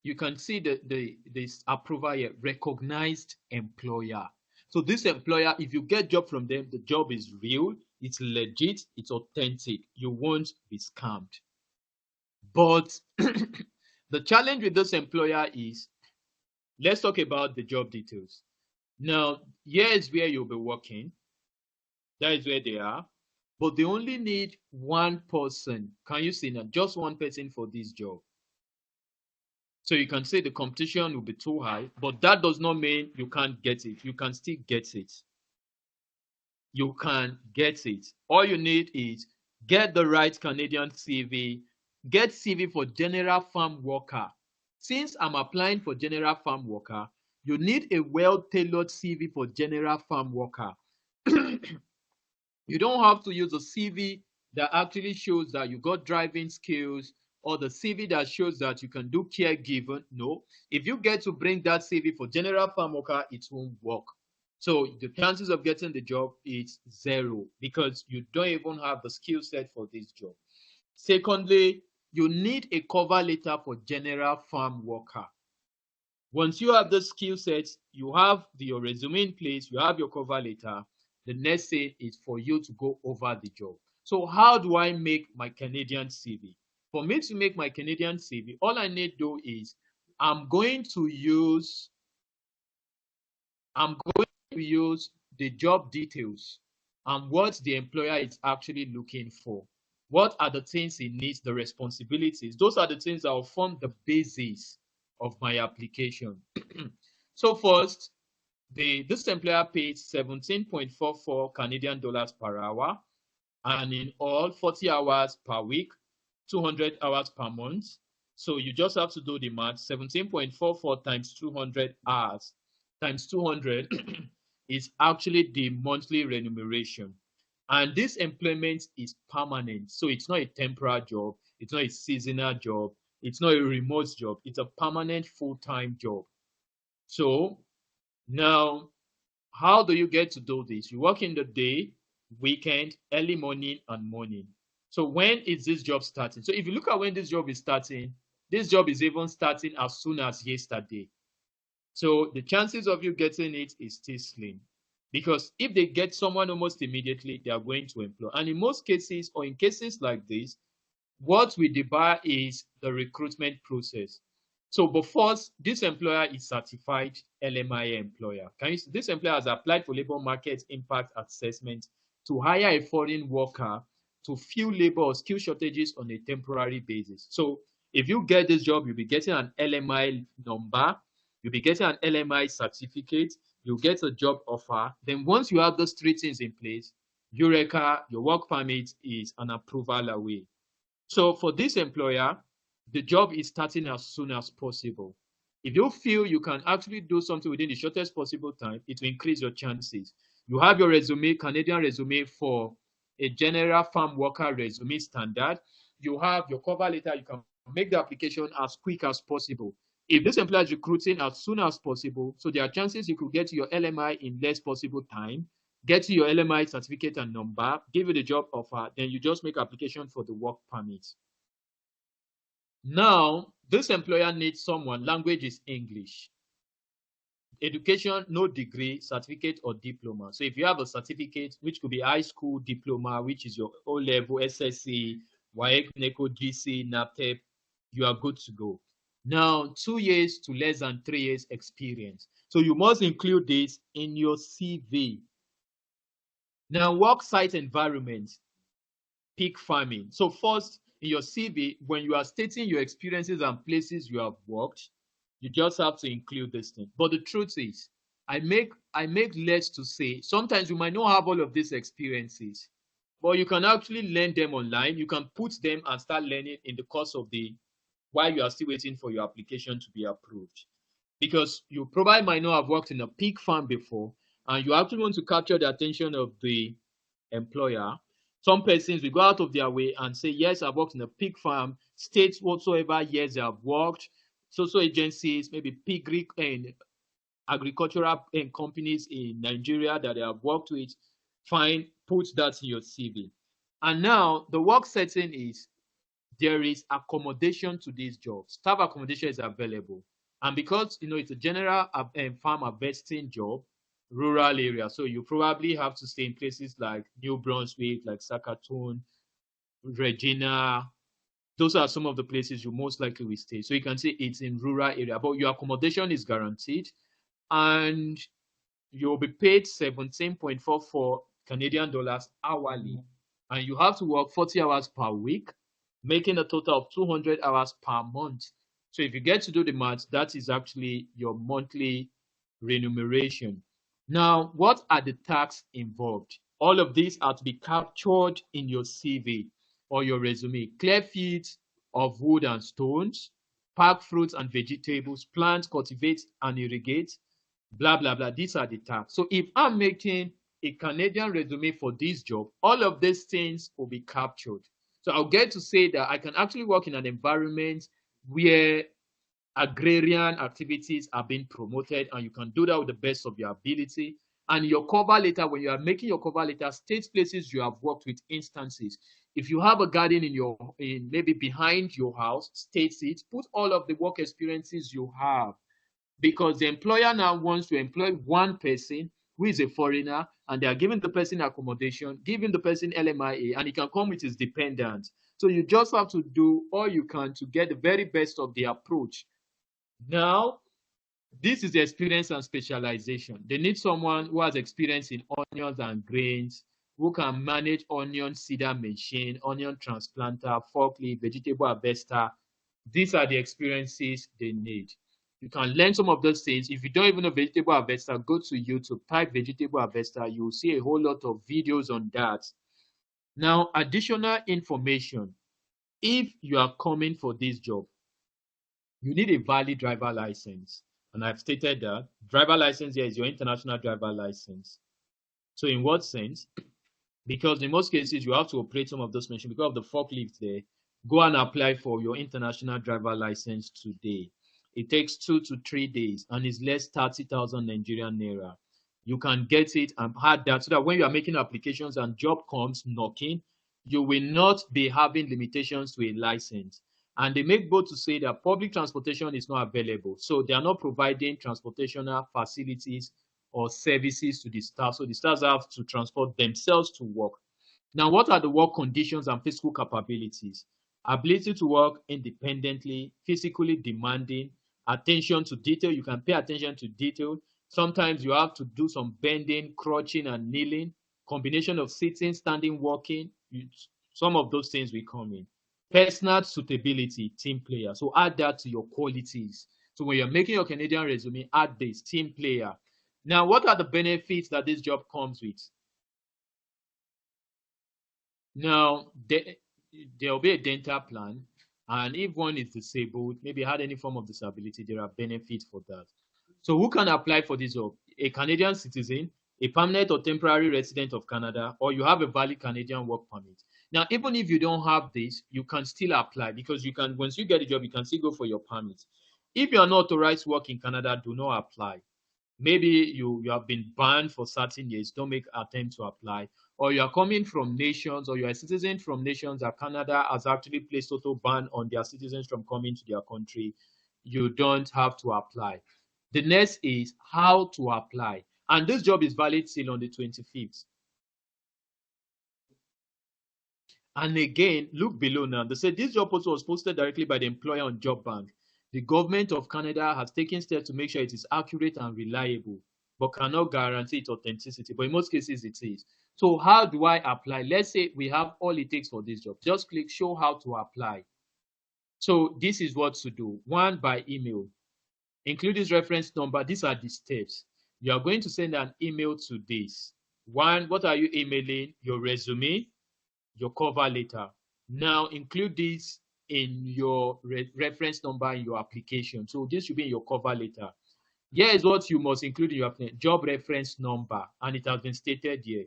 you can see this approval here, recognized employer. So this employer, if you get job from them, the job is real, it's legit, it's authentic. You won't be scammed. But the challenge with this employer is, let's talk about the job details. Now, here is where you'll be working. That is where they are. But they only need one person. Can you see now? Just one person for this job. So you can say the competition will be too high, but that does not mean you can't get it. You can still get it. You can get it. All you need is get the right Canadian CV, get CV for general farm worker. Since I'm applying for general farm worker, you need a well-tailored CV for general farm worker. You don't have to use a CV that actually shows that you got driving skills or the CV that shows that you can do caregiving. No, if you get to bring that CV for general farm worker, it won't work. So the chances of getting the job is 0 because you don't even have the skill set for this job. Secondly, you need a cover letter for general farm worker. Once you have the skill sets, you have your resume in place, you have your cover letter, the next thing is for you to go over the job. So how do I make my Canadian CV? For me to make my Canadian CV, all I need to do is I'm going to use the job details and what the employer is actually looking for. What are the things he needs, the responsibilities? Those are the things that will form the basis of my application. So first, this employer pays 17.44 Canadian dollars per hour, and in all 40 hours per week, 200 hours per month. So you just have to do the math. 17.44 times 200 hours times 200 is actually the monthly remuneration. And this employment is permanent. So it's not a temporary job. It's not a seasonal job. It's not a remote job. It's a permanent full-time job. So now, how do you get to do this? You work in the day, weekend, early morning, and morning. So when is this job starting? So if you look at when this job is starting, this job is even starting as soon as yesterday. So the chances of you getting it is still slim. Because if they get someone almost immediately, they are going to employ. And in most cases, or in cases like this, what we debar is the recruitment process. So, but first, this employer is certified LMI employer. This employer has applied for labor market impact assessment to hire a foreign worker to fill labor or skill shortages on a temporary basis. So, if you get this job, you'll be getting an LMI number, you'll be getting an LMI certificate, you'll get a job offer. Then once you have those three things in place, Eureka, your work permit is an approval away. So for this employer, the job is starting as soon as possible. If you feel you can actually do something within the shortest possible time, it will increase your chances. You have your resume, Canadian resume for a general farm worker resume standard. You have your cover letter. You can make the application as quick as possible. If this employer is recruiting as soon as possible, so there are chances you could get to your LMI in less possible time, get to your LMI certificate and number, give you the job offer, then you just make application for the work permit. Now, this employer needs someone, language is English. Education, no degree, certificate, or diploma. So if you have a certificate, which could be high school diploma, which is your O-level, SSC, WAEC, NECO, GC, NAPTEP, you are good to go. Now, 2 years to less than 3 years experience. So you must include this in your CV. Now, work site environment, pig farming. So first, in your CV, when you are stating your experiences and places you have worked, you just have to include this thing. But the truth is, I make less to say. Sometimes you might not have all of these experiences, but you can actually learn them online. You can put them and start learning in the course of while you are still waiting for your application to be approved. Because you probably might not have worked in a pig farm before, and you actually want to capture the attention of the employer. Some persons will go out of their way and say, yes, I've worked in a pig farm, states whatsoever years they have worked, social agencies, maybe piggery and agricultural companies in Nigeria that they have worked with. Fine, put that in your CV. And now the work setting is there is accommodation to these jobs. Staff accommodation is available. And because, it's a general farm harvesting job, rural area. So you probably have to stay in places like New Brunswick, like Saskatoon, Regina. Those are some of the places you most likely will stay. So you can say it's in rural area, but your accommodation is guaranteed. And you'll be paid 17.44 Canadian dollars hourly. And you have to work 40 hours per week, making a total of 200 hours per month. So if you get to do the math, that is actually your monthly remuneration. Now, what are the tasks involved? All of these are to be captured in your CV or your resume. Clear fields of wood and stones, pack fruits and vegetables, plant, cultivate and irrigate, blah, blah, blah. These are the tasks. So if I'm making a Canadian resume for this job, all of these things will be captured. So I'll get to say that I can actually work in an environment where agrarian activities are being promoted, and you can do that with the best of your ability. And your cover letter, when you are making your cover letter, state places you have worked with instances. If you have a garden in maybe behind your house, state it. Put all of the work experiences you have, because the employer now wants to employ one person who is a foreigner, and they are giving the person accommodation, giving the person LMIA, and he can come with his dependents. So you just have to do all you can to get the very best of the approach. Now, this is the experience and specialization. They need someone who has experience in onions and grains, who can manage onion seeder machine, onion transplanter, forklift, vegetable harvester. These are the experiences they need. You can learn some of those things. If you don't even know vegetable harvester, go to YouTube, type vegetable harvester. You will see a whole lot of videos on that. Now, additional information. If you are coming for this job, you need a valid driver license. And I've stated that driver license here is your international driver license. So in what sense? Because in most cases, you have to operate some of those machines. Because of the forklift there, go and apply for your international driver license today. It takes 2 to 3 days and it's less 30,000 Nigerian naira. You can get it and add that so that when you are making applications and job comes knocking, you will not be having limitations to a license. And they make bold to say that public transportation is not available. So they are not providing transportational facilities or services to the staff. So the staff have to transport themselves to work. Now, what are the work conditions and physical capabilities? Ability to work independently, physically demanding, attention to detail. You can pay attention to detail. Sometimes you have to do some bending, crouching, and kneeling. Combination of sitting, standing, walking. Some of those things will come in. Personal suitability, team player. So add that to your qualities. So when you're making your Canadian resume, add this, team player. Now, what are the benefits that this job comes with? Now, there will be a dental plan, and if one is disabled, maybe had any form of disability, there are benefits for that. So who can apply for this job? A Canadian citizen, a permanent or temporary resident of Canada, or you have a valid Canadian work permit. Now, even if you don't have this, you can still apply, because you can, once you get a job, you can still go for your permit. If you are not authorized to work in Canada, do not apply. Maybe you have been banned for certain years, don't make attempt to apply. Or you are coming from nations, or you are a citizen from nations that Canada has actually placed total ban on their citizens from coming to their country, you don't have to apply. The next is how to apply. And this job is valid till on the 25th. And again, look below now. They said this job also was posted directly by the employer on Job Bank. The government of Canada has taken steps to make sure it is accurate and reliable, but cannot guarantee its authenticity. But in most cases, it is. So how do I apply? Let's say we have all it takes for this job. Just click show how to apply. So this is what to do. One, by email. Include this reference number. These are the steps. You are going to send an email to this. One, what are you emailing? Your resume, your cover letter. Now include this in your reference number in your application. So this should be in your cover letter. Here is what you must include in your job reference number, and it has been stated here.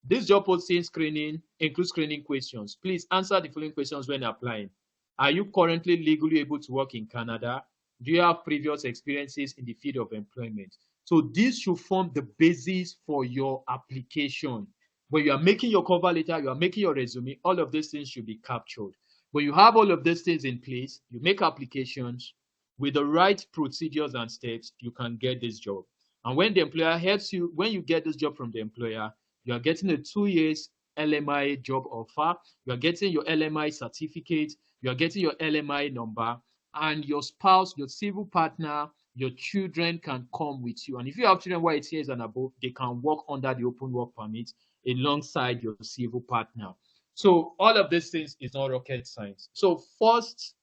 This job posting screening includes screening questions. Please answer the following questions when applying. Are you currently legally able to work in Canada? Do you have previous experiences in the field of employment? So this should form the basis for your application. When you are making your cover letter, you are making your resume, all of these things should be captured. When you have all of these things in place, you make applications with the right procedures and steps, you can get this job. And when the employer helps you, when you get this job from the employer, you are getting a 2 years LMI job offer, you are getting your LMI certificate, you are getting your LMI number, and your spouse, your civil partner, your children can come with you. And if you have children who are 8 years and above, they can work under the open work permit alongside your civil partner. So all of these things is not rocket science. So first,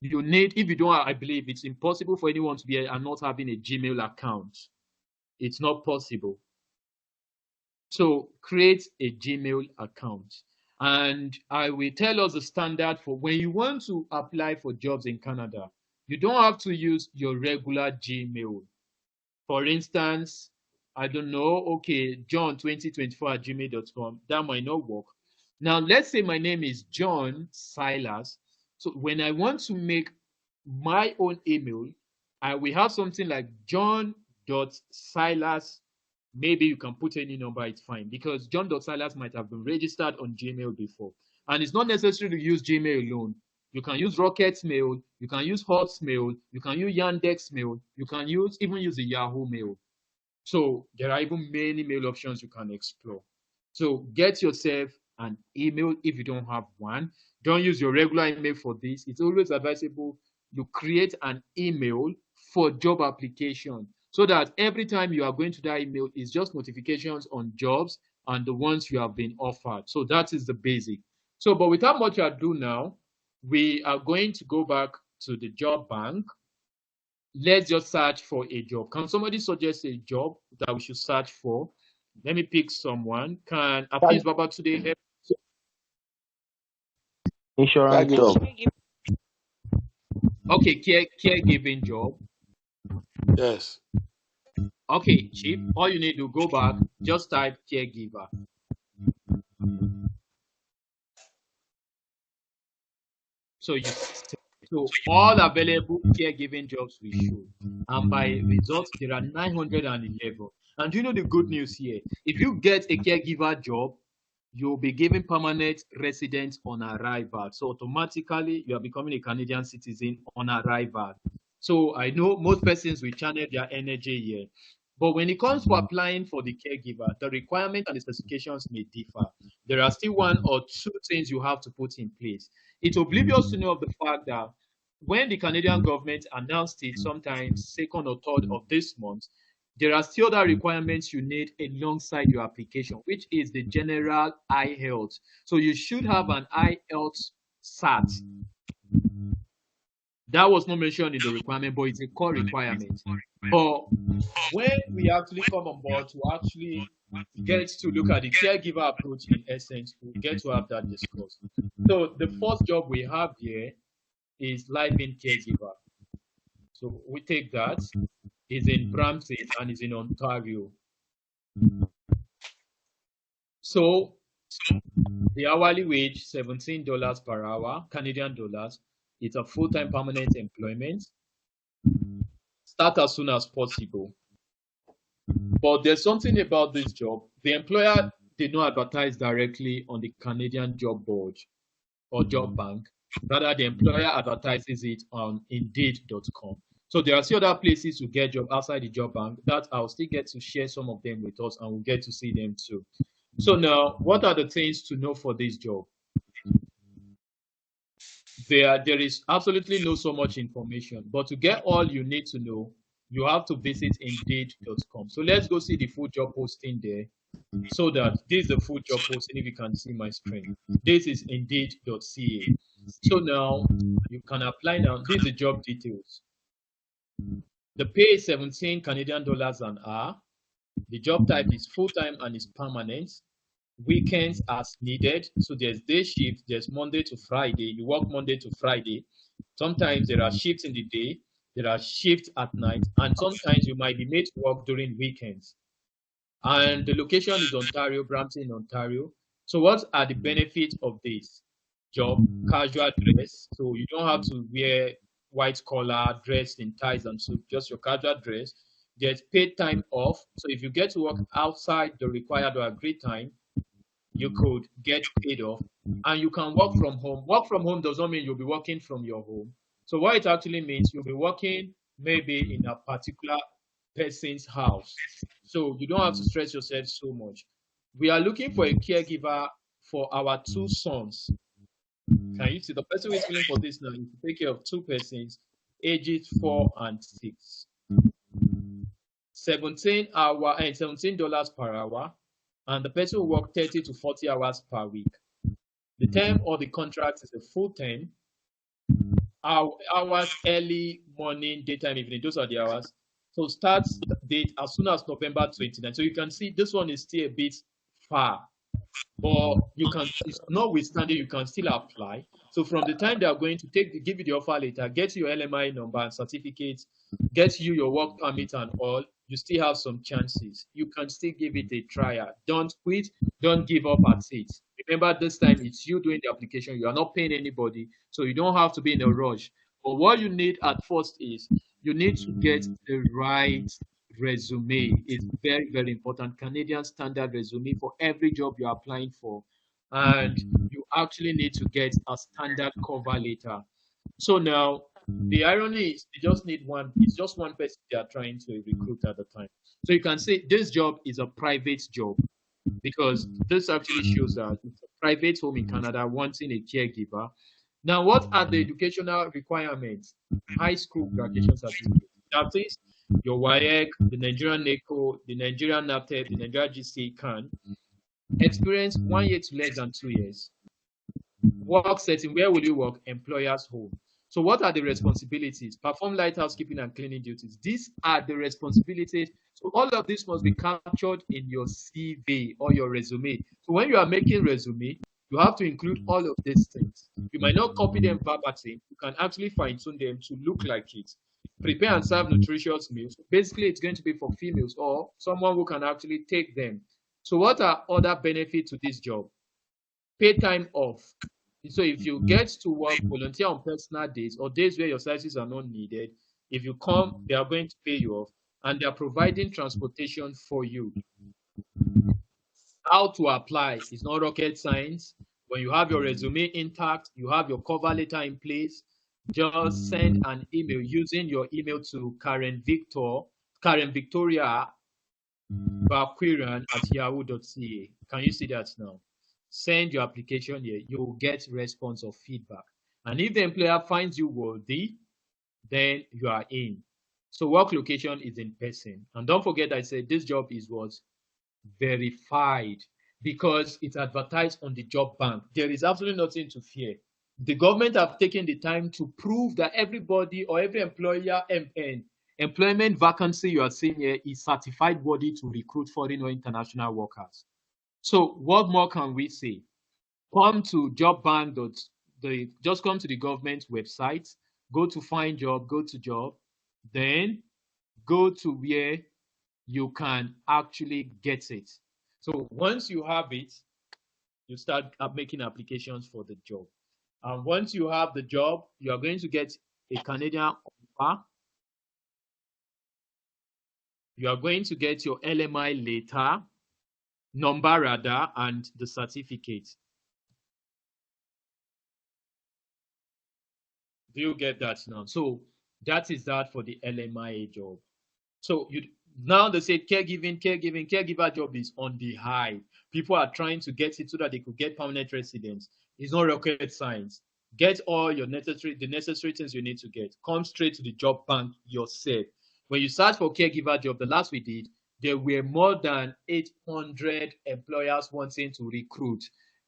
you need, if you don't, I believe it's impossible for anyone to be and not having a Gmail account. It's not possible. So create a Gmail account. And I will tell us the standard for when you want to apply for jobs in Canada. You don't have to use your regular Gmail. For instance, I don't know, okay, john2024@gmail.com. That might not work. Now, let's say my name is John Silas. So when I want to make my own email, I will have something like john.silas maybe you can put any number, it's fine. Because John.Silas might have been registered on Gmail before. And it's not necessary to use Gmail alone. You can use Rocket Mail, you can use Hotmail, you can use Yandex Mail, you can even use the Yahoo Mail. So there are even many mail options you can explore. So get yourself an email if you don't have one. Don't use your regular email for this. It's always advisable you create an email for job application so that every time you are going to that email, it's just notifications on jobs and the ones you have been offered. So that is the basic. So, but without much ado now, we are going to go back to the job bank. Let's just search for a job. Can somebody suggest a job that we should search for? Let me pick someone. Can Afis Baba today help? Insurance job. Okay, caregiving job. Yes. Okay, Chief. All you need to go back, just type caregiver. So all available caregiving jobs we show. And by results, there are 911. And you know the good news here? If you get a caregiver job, you'll be given permanent residence on arrival. So automatically, you are becoming a Canadian citizen on arrival. So I know most persons will channel their energy here. But when it comes to applying for the caregiver, the requirements and the specifications may differ. There are still one or two things you have to put in place. It's oblivious to know of the fact that when the Canadian government announced it, sometimes 2nd or 3rd of this month, there are still other requirements you need alongside your application, which is the general eye health. So you should have an eye health SAT. That was not mentioned in the requirement, but it's a core requirement. But when we actually come on board to actually get to look at the caregiver approach in essence, we get to have that discussed. So the first job we have here is live-in caregiver. So we take that. It's in Brampton and it's in Ontario. So the hourly wage, $17 per hour, Canadian dollars. It's a full-time permanent employment. Start as soon as possible. But there's something about this job. The employer did not advertise directly on the Canadian job board or job bank. Rather, the employer advertises it on Indeed.com. So there are still other places to get job outside the job bank that I'll still get to share some of them with us and we'll get to see them too. So now, what are the things to know for this job? There is absolutely no so much information, but to get all you need to know, you have to visit Indeed.com. So let's go see the full job posting there. So that this is the full job posting, if you can see my screen. This is Indeed.ca. So now you can apply now. These are the job details. The pay is 17 Canadian dollars an hour. The job type is full-time and is permanent. Weekends as needed. So there's day shift, there's Monday to Friday. You work Monday to Friday. Sometimes there are shifts in the day, there are shifts at night, and sometimes you might be made to work during weekends. And the location is Ontario, Brampton, Ontario. So what are the benefits of this job? Casual dress. So you don't have to wear white collar, dressed in ties and suit, just your casual dress. There's paid time off. So if you get to work outside the required or agreed time, you could get paid off. And you can work from home. Work from home does not mean you'll be working from your home. So what it actually means, you'll be working maybe in a particular person's house. So you don't have to stress yourself so much. We are looking for a caregiver for our 2 sons. Can you see the person who is filling for this now? You take care of 2 persons, ages 4 and 6. $17 per hour, and the person will work 30 to 40 hours per week. The term or the contract is a full term. Hours, early morning, daytime, evening, those are the hours. So start date as soon as November 29. So you can see this one is still a bit far, but you can, notwithstanding, you can still apply. So from the time they are going to give you the offer letter, get your LMI number and certificate, get you your work permit and all, you still have some chances. You can still give it a trial. Don't quit. Don't give up at it. Remember, this time it's you doing the application. You are not paying anybody, so you don't have to be in a rush. But what you need at first is you need to get the right resume is very, very important. Canadian standard resume for every job you're applying for. And you actually need to get a standard cover letter. So now the irony is they just need one, it's just one person they are trying to recruit at the time. So you can say this job is a private job because this actually shows that it's a private home in Canada wanting a caregiver. Now, what are the educational requirements? High school graduation certificate. That is your WAEC, the Nigerian NECO, the Nigerian NAPTEP, the Nigerian GC can. Experience 1 year to less than 2 years. Work setting, where will you work? Employer's home. So what are the responsibilities? Perform light housekeeping and cleaning duties. These are the responsibilities. So all of this must be captured in your CV or your resume. So when you are making resume, you have to include all of these things. You might not copy them verbatim. You can actually fine-tune them to look like it. Prepare and serve nutritious meals. Basically, it's going to be for females or someone who can actually take them. So what are other benefits to this job? Pay time off. So if you get to work, volunteer on personal days or days where your services are not needed, if you come, they are going to pay you off and they are providing transportation for you. How to apply is not rocket science. When you have your resume intact, you have your cover letter in place, just send an email using your email to Karen Victoria Bakwiran at yahoo.ca. Can you see that now? Send your application here. You will get response or feedback. And if the employer finds you worthy, then you are in. So work location is in person. And don't forget I said this job is what? Verified because it's advertised on the job bank. There is absolutely nothing to fear. The government have taken the time to prove that everybody or every employer employment vacancy you are seeing here is certified worthy to recruit foreign or international workers. So what more can we say? Come to jobbank. Just come to the government website, go to find job, go to job, then go to where you can actually get it. So once you have it, you start making applications for the job. And once you have the job, you are going to get a Canadian offer. You are going to get your LMI letter, number rather, and the certificate. Do you get that now? So that is that for the LMIA job. So now they say caregiver job is on the high. People are trying to get it so that they could get permanent residence. It's not rocket science. Get all the necessary things you need to get. Come straight to the job bank yourself. When you search for caregiver job, the last we did, there were more than 800 employers wanting to recruit.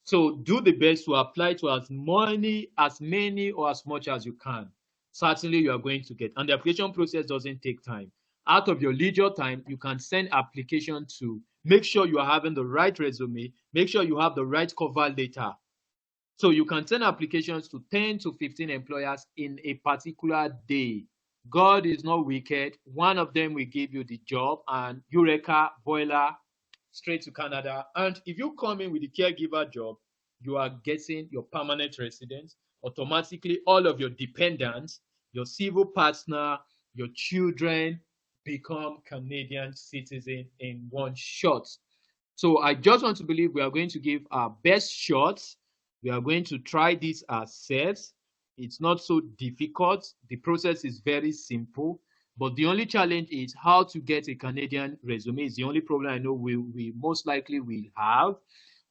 So do the best to apply to as many or as much as you can. Certainly you are going to get. And the application process doesn't take time. Out of your leisure time, you can send application to make sure you are having the right resume, make sure you have the right cover letter. So you can send applications to 10 to 15 employers in a particular day. God is not wicked. One of them will give you the job and Eureka, boiler, straight to Canada. And if you come in with the caregiver job, you are getting your permanent residence. Automatically, all of your dependents, your civil partner, your children become Canadian citizens in one shot. So I just want to believe we are going to give our best shots. We are going to try this ourselves. It's not so difficult. The process is very simple. But the only challenge is how to get a Canadian resume. Is the only problem I know we most likely will have.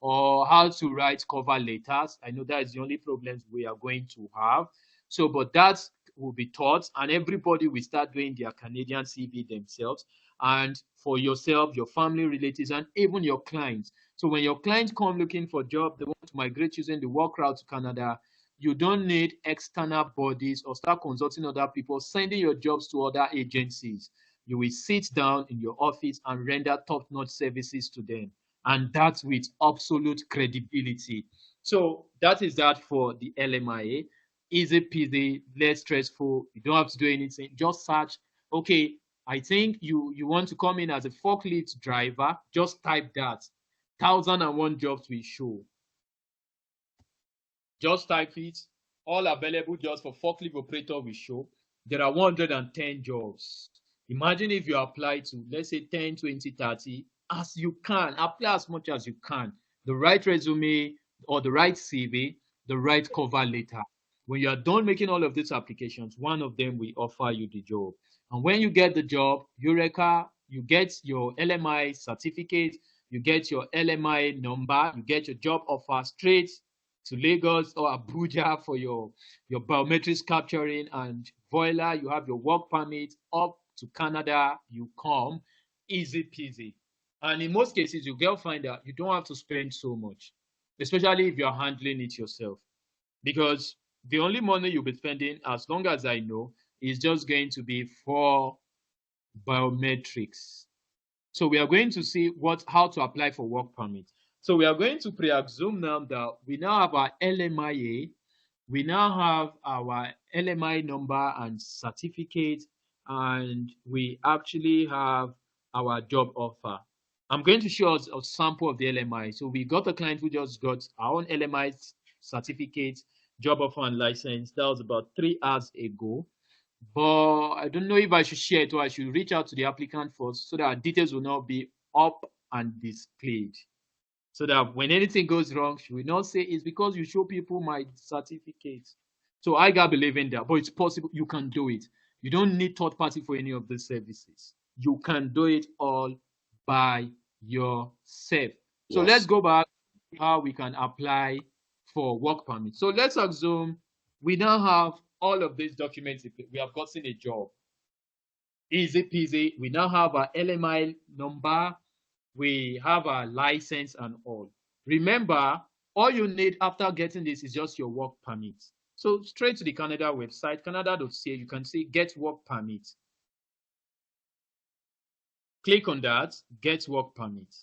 Or how to write cover letters. I know that is the only problems we are going to have. So, but that will be taught, and everybody will start doing their Canadian CV themselves. And for yourself, your family, relatives, and even your clients. So when your clients come looking for a job, they want to migrate using the work route to Canada, you don't need external bodies or start consulting other people, sending your jobs to other agencies. You will sit down in your office and render top-notch services to them. And that's with absolute credibility. So that is that for the LMIA. Easy peasy, less stressful. You don't have to do anything. Just search, okay, I think you want to come in as a forklift driver. Just type that. 1,001 jobs will show. Just type it. All available jobs for forklift operator will show. There are 110 jobs. Imagine if you apply to, let's say, 10, 20, 30, as you can, apply as much as you can. The right resume or the right CV, the right cover letter. When you are done making all of these applications, one of them will offer you the job. And when you get the job, Eureka, you get your LMI certificate, you get your LMI number, you get your job offer straight to Lagos or Abuja for your biometrics capturing, and voila, you have your work permit. Up to Canada, you come, easy peasy. And in most cases, you will find that you don't have to spend so much, especially if you're handling it yourself. Because the only money you'll be spending, as long as I know, is just going to be for biometrics. So we are going to see how to apply for work permit. So we are going to pre-assume now that we now have our LMIA, we now have our LMI number and certificate, and we actually have our job offer. I'm going to show us a sample of the LMI. So we got a client who just got our own LMI certificate, job offer, and license. That was about 3 hours ago. But I don't know if I should share it or I should reach out to the applicant first so that our details will not be up and displayed. So that when anything goes wrong, she will not say it's because you show people my certificate. So I got believe in that, but it's possible. You can do it. You don't need third party for any of these services. You can do it all by yourself. So let's go back to how we can apply for work permit. So let's assume we now have all of these documents. We have gotten a job. Easy peasy. We now have our LMI number. We have our license and all. Remember, all you need after getting this is just your work permit. So straight to the Canada website, canada.ca, you can see get work permit. Click on that, get work permit.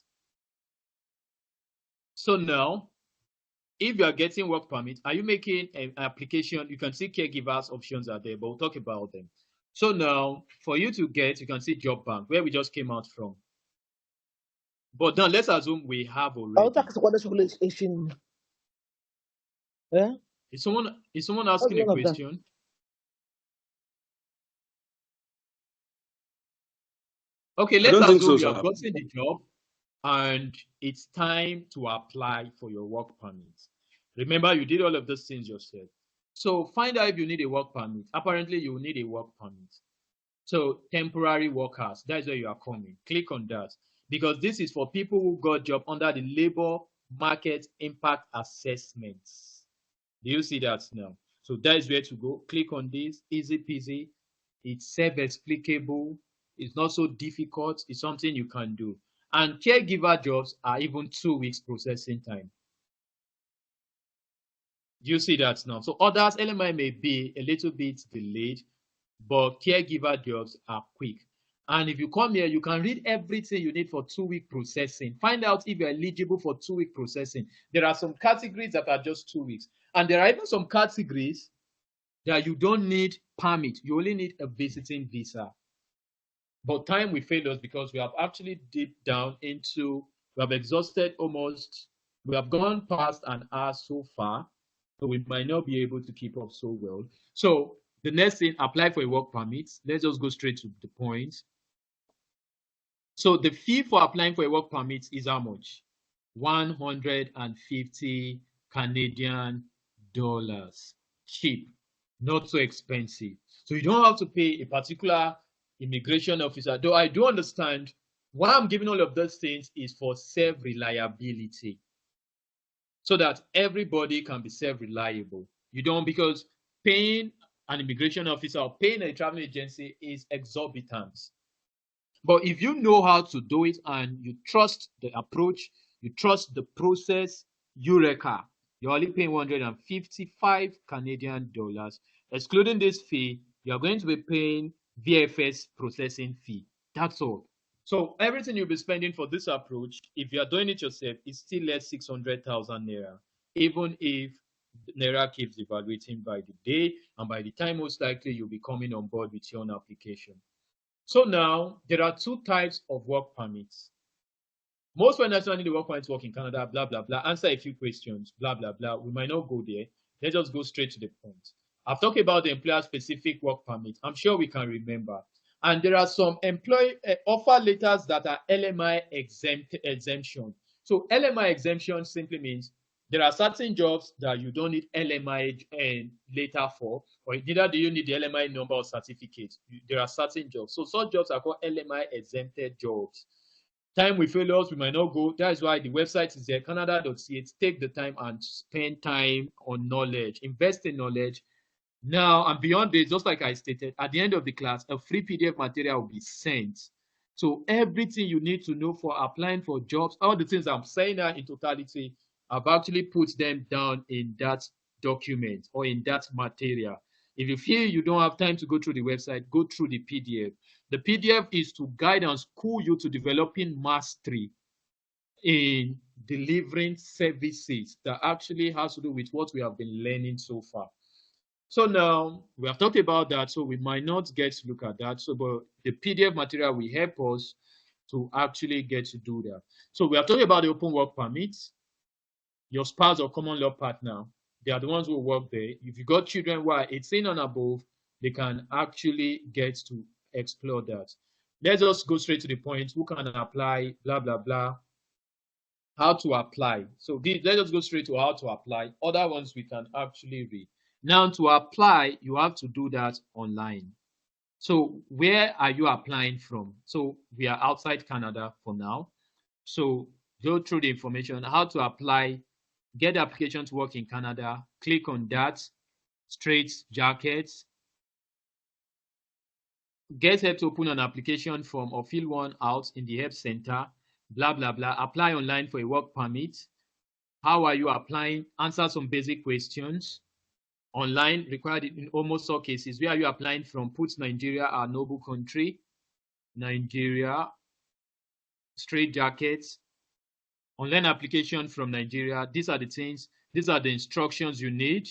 So now, if you are getting work permit, are you making an application? You can see caregivers options are there, but we'll talk about them. So now, for you to get, you can see job bank, where we just came out from. But now let's assume we have already. Yeah? Is someone asking a question? Okay, let's assume you have gotten the job and it's time to apply for your work permit. Remember, you did all of those things yourself. So find out if you need a work permit. Apparently, you will need a work permit. So temporary workers, that's where you are coming. Click on that because this is for people who got job under the labor market impact assessments. Do you see that now? So that is where to go. Click on this, easy peasy. It's self-explicable. It's not so difficult. It's something you can do. And caregiver jobs are even 2 weeks processing time. Do you see that now? So others, LMI may be a little bit delayed, but caregiver jobs are quick. And if you come here, you can read everything you need for 2-week processing. Find out if you're eligible for 2-week processing. There are some categories that are just 2 weeks. And there are even some categories that you don't need permit. You only need a visiting visa. But time will fail us because we have actually deep down into, we have exhausted almost, we have gone past an hour so far, so we might not be able to keep up so well. So the next thing, apply for a work permit. Let's just go straight to the point. So the fee for applying for a work permit is how much? 150 Canadian dollars. Cheap, not so expensive. So you don't have to pay a particular immigration officer, though I do understand why I'm giving all of those things is for self-reliability, so that everybody can be self-reliable. You don't, because paying an immigration officer or paying a travel agency is exorbitant. But if you know how to do it and you trust the approach, you trust the process, Eureka, you're only paying 155 Canadian dollars. Excluding this fee, you're going to be paying VFS processing fee. That's all. So everything you'll be spending for this approach, if you're doing it yourself, is still less 600,000 Naira, even if Naira keeps evaluating by the day, and by the time most likely you'll be coming on board with your own application. So now there are 2 types of work permits. Most when I need the work permit work in Canada, blah, blah, blah, answer a few questions, blah, blah, blah. We might not go there. Let's just go straight to the point. I've talked about the employer-specific work permit. I'm sure we can remember. And there are some employee offer letters that are LMI exemption. So LMI exemption simply means there are certain jobs that you don't need LMI letter for, or neither do you need the LMI number or certificate. There are certain jobs. So such jobs are called LMI exempted jobs. Time will fail us, we might not go. That is why the website is there, canada.ca. Take the time and spend time on knowledge, invest in knowledge. Now, and beyond this, just like I stated, at the end of the class, a free PDF material will be sent. So everything you need to know for applying for jobs, all the things I'm saying now in totality, I've actually put them down in that document or in that material. If you feel you don't have time to go through the website, go through the PDF. The PDF is to guide and school you to developing mastery in delivering services that actually has to do with what we have been learning so far. So now we have talked about that, so we might not get to look at that. So, but the PDF material will help us to actually get to do that. So we have talked about the open work permits. Your spouse or common law partner, they are the ones who work there. If you got children who are 18 and above, they can actually get to explore that. Let's just go straight to the point. Who can apply, blah, blah, blah. How to apply. So let's just go straight to how to apply. Other ones we can actually read. Now, to apply, you have to do that online. So where are you applying from? So we are outside Canada for now. So go through the information, how to apply, get the application to work in Canada, click on that, straight jackets, get help to open an application form or fill one out in the help center, blah, blah, blah, apply online for a work permit. How are you applying? Answer some basic questions. Online, required in almost all cases. Where are you applying from? Put Nigeria, our noble country. Nigeria, straight jackets. Online application from Nigeria. These are the things, these are the instructions you need.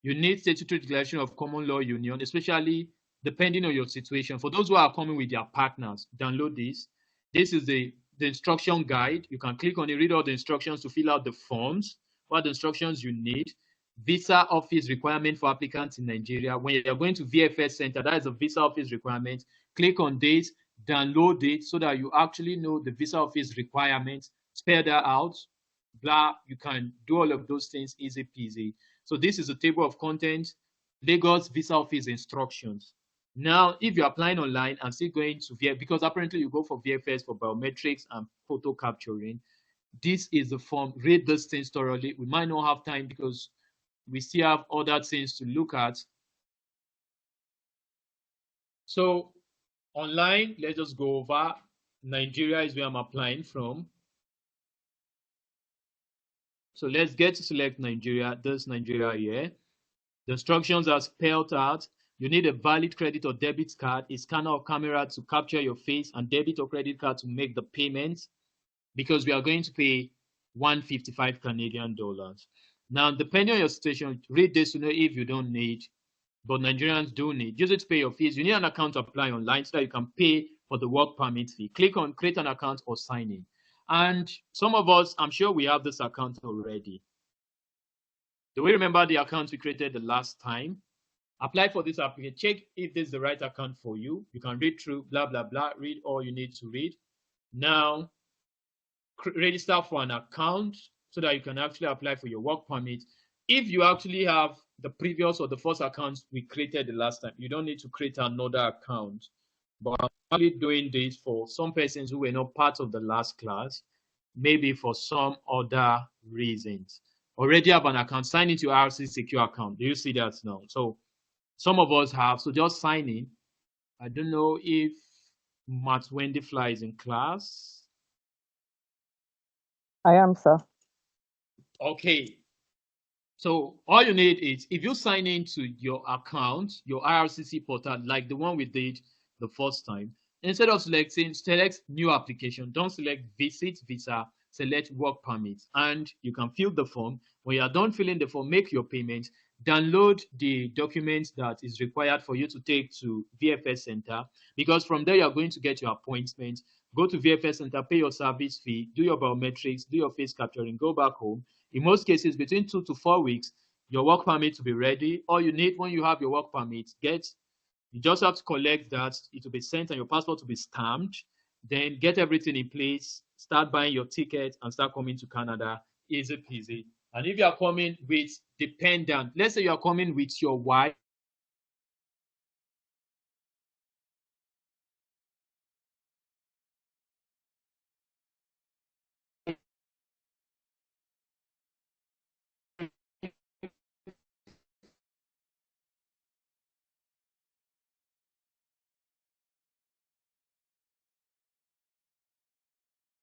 You need statutory declaration of common law union, especially depending on your situation. For those who are coming with their partners, download this. This is the instruction guide. You can click on it, read all the instructions to fill out the forms, what the instructions you need. Visa office requirement for applicants in Nigeria. When you're going to VFS Center, that is a visa office requirement. Click on this, download it so that you actually know the visa office requirements, spell that out, blah, you can do all of those things easy peasy. So this is a table of contents, Lagos visa office instructions. Now, if you're applying online and still going to VFS, because apparently you go for VFS for biometrics and photo capturing, this is the form. Read those things thoroughly. We might not have time because we still have other things to look at. So online, let's just go over. Nigeria is where I'm applying from. So let's get to select Nigeria. There's Nigeria here. The instructions are spelled out. You need a valid credit or debit card, a scanner or camera to capture your face, and debit or credit card to make the payments, because we are going to pay 155 Canadian dollars. Now, depending on your situation, read this to know if you don't need, but Nigerians do need. Use it to pay your fees. You need an account to apply online so that you can pay for the work permit fee. Click on create an account or sign in. And some of us, I'm sure we have this account already. Do we remember the account we created the last time? Apply for this application. Check if this is the right account for you. You can read through, blah, blah, blah. Read all you need to read. Now, register for an account so that you can actually apply for your work permit. If you actually have the previous or the first accounts we created the last time, you don't need to create another account. But I'm only doing this for some persons who were not part of the last class, maybe for some other reasons. Already have an account, sign into your RC secure account. Do you see that now? So some of us have, so just sign in. I don't know if Matt Wendy Fly is in class. I am, sir. Okay. So all you need is, if you sign into your account, your IRCC portal, like the one we did the first time, instead of selecting, select new application. Don't select visit visa, select work permit, and you can fill the form. When you are done filling the form, make your payment, download the documents that is required for you to take to VFS Center, because from there you are going to get your appointment. Go to VFS Center, pay your service fee, do your biometrics, do your face capturing, go back home. In most cases, between 2 to 4 weeks, your work permit will be ready. All you need when you have your work permit, get You just have to collect that. It will be sent and your passport will be stamped. Then get everything in place, start buying your ticket and start coming to Canada. Easy peasy. And if you are coming with dependent, let's say you are coming with your wife,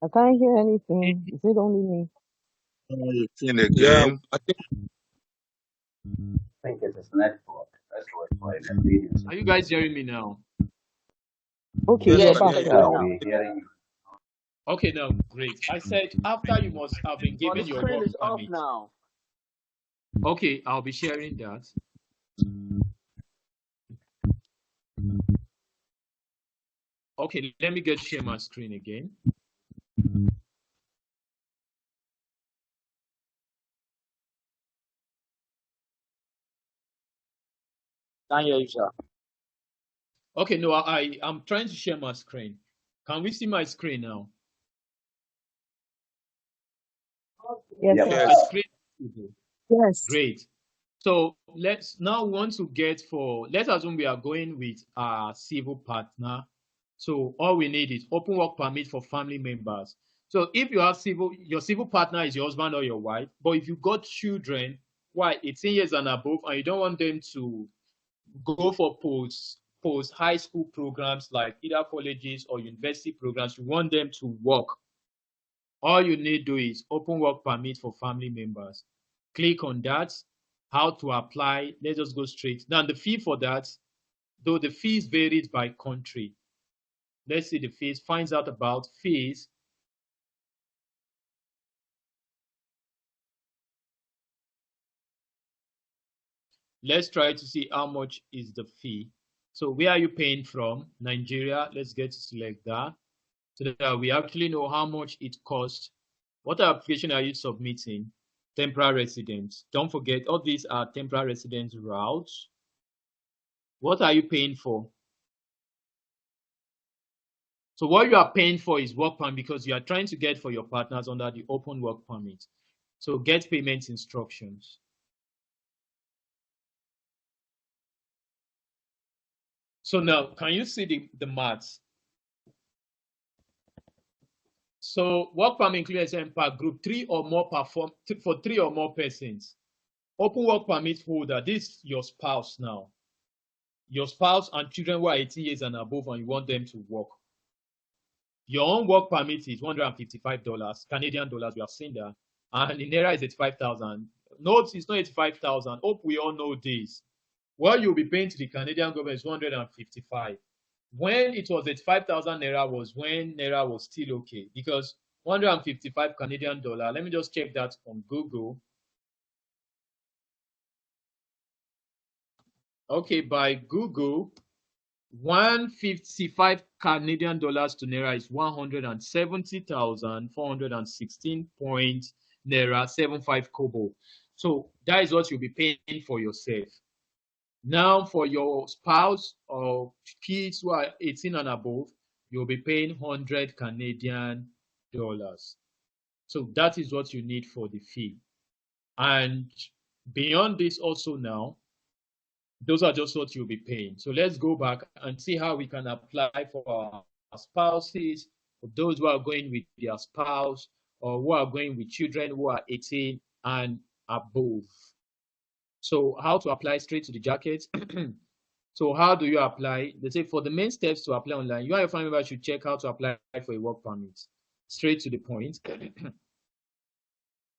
I can't hear anything. Is it only me? Thing Yeah, again. I think think it is network. Let's wait for it and read it. are you guys hearing me now? Okay, yes, you're I Yes, can back hear yes, you. we now. are Yeah, now. we're hearing you. Okay, now great. I said after you must have been But the given your screen work is off permit. now. Okay, I'll be sharing that. Okay, let me get share my screen again. Can't hear you, sir. Okay, no, I'm trying to share my screen. Can we see my screen now? Yes, Yep. sir. My Yes. screen. Yes. Great. So let's now want to get for, let's assume we are going with our civil partner. So all we need is open work permit for family members. So if you have your civil partner is your husband or your wife, but if you got children, why 18 years and above, and you don't want them to go for post high school programs like either colleges or university programs, you want them to work. All you need to do is open work permit for family members. Click on that. How to apply. Let's just go straight. Now the fee for that, though the fees varies by country. Let's see the fees. Finds out about fees. Let's try to see how much is the fee. So where are you paying from? Nigeria. Let's get to select that so that we actually know how much it costs. What application are you submitting? Temporary residents. Don't forget, all these are temporary residence routes. What are you paying for? So what you are paying for is work permit because you are trying to get for your partners under the open work permit. So get payment instructions. So now, can you see the maths? So work permit includes per group 3 or more for 3 or more persons. Open work permit holder, this is your spouse now. Your spouse and children who are 18 years and above and you want them to work. Your own work permit is $155, Canadian dollars, we have seen that. And in Naira is 85,000. No, it's not 85,000. Hope we all know this. What you'll be paying to the Canadian government is 155. When it was 85,000 Naira was when Naira was still okay. Because 155 Canadian dollar, let me just check that on Google. Okay, by Google, 155 Canadian dollars to Naira is 170,416 point Naira 75 kobo. So that is what you'll be paying for yourself. Now for your spouse or kids who are 18 and above, you'll be paying 100 Canadian dollars. So that is what you need for the fee. And beyond this also now, those are just what you'll be paying. So let's go back and see how we can apply for our spouses, for those who are going with their spouse, or who are going with children who are 18 and above. So how to apply straight to the jacket. So how do you apply? They say for the main steps to apply online, you and your family member should check how to apply for a work permit. Straight to the point.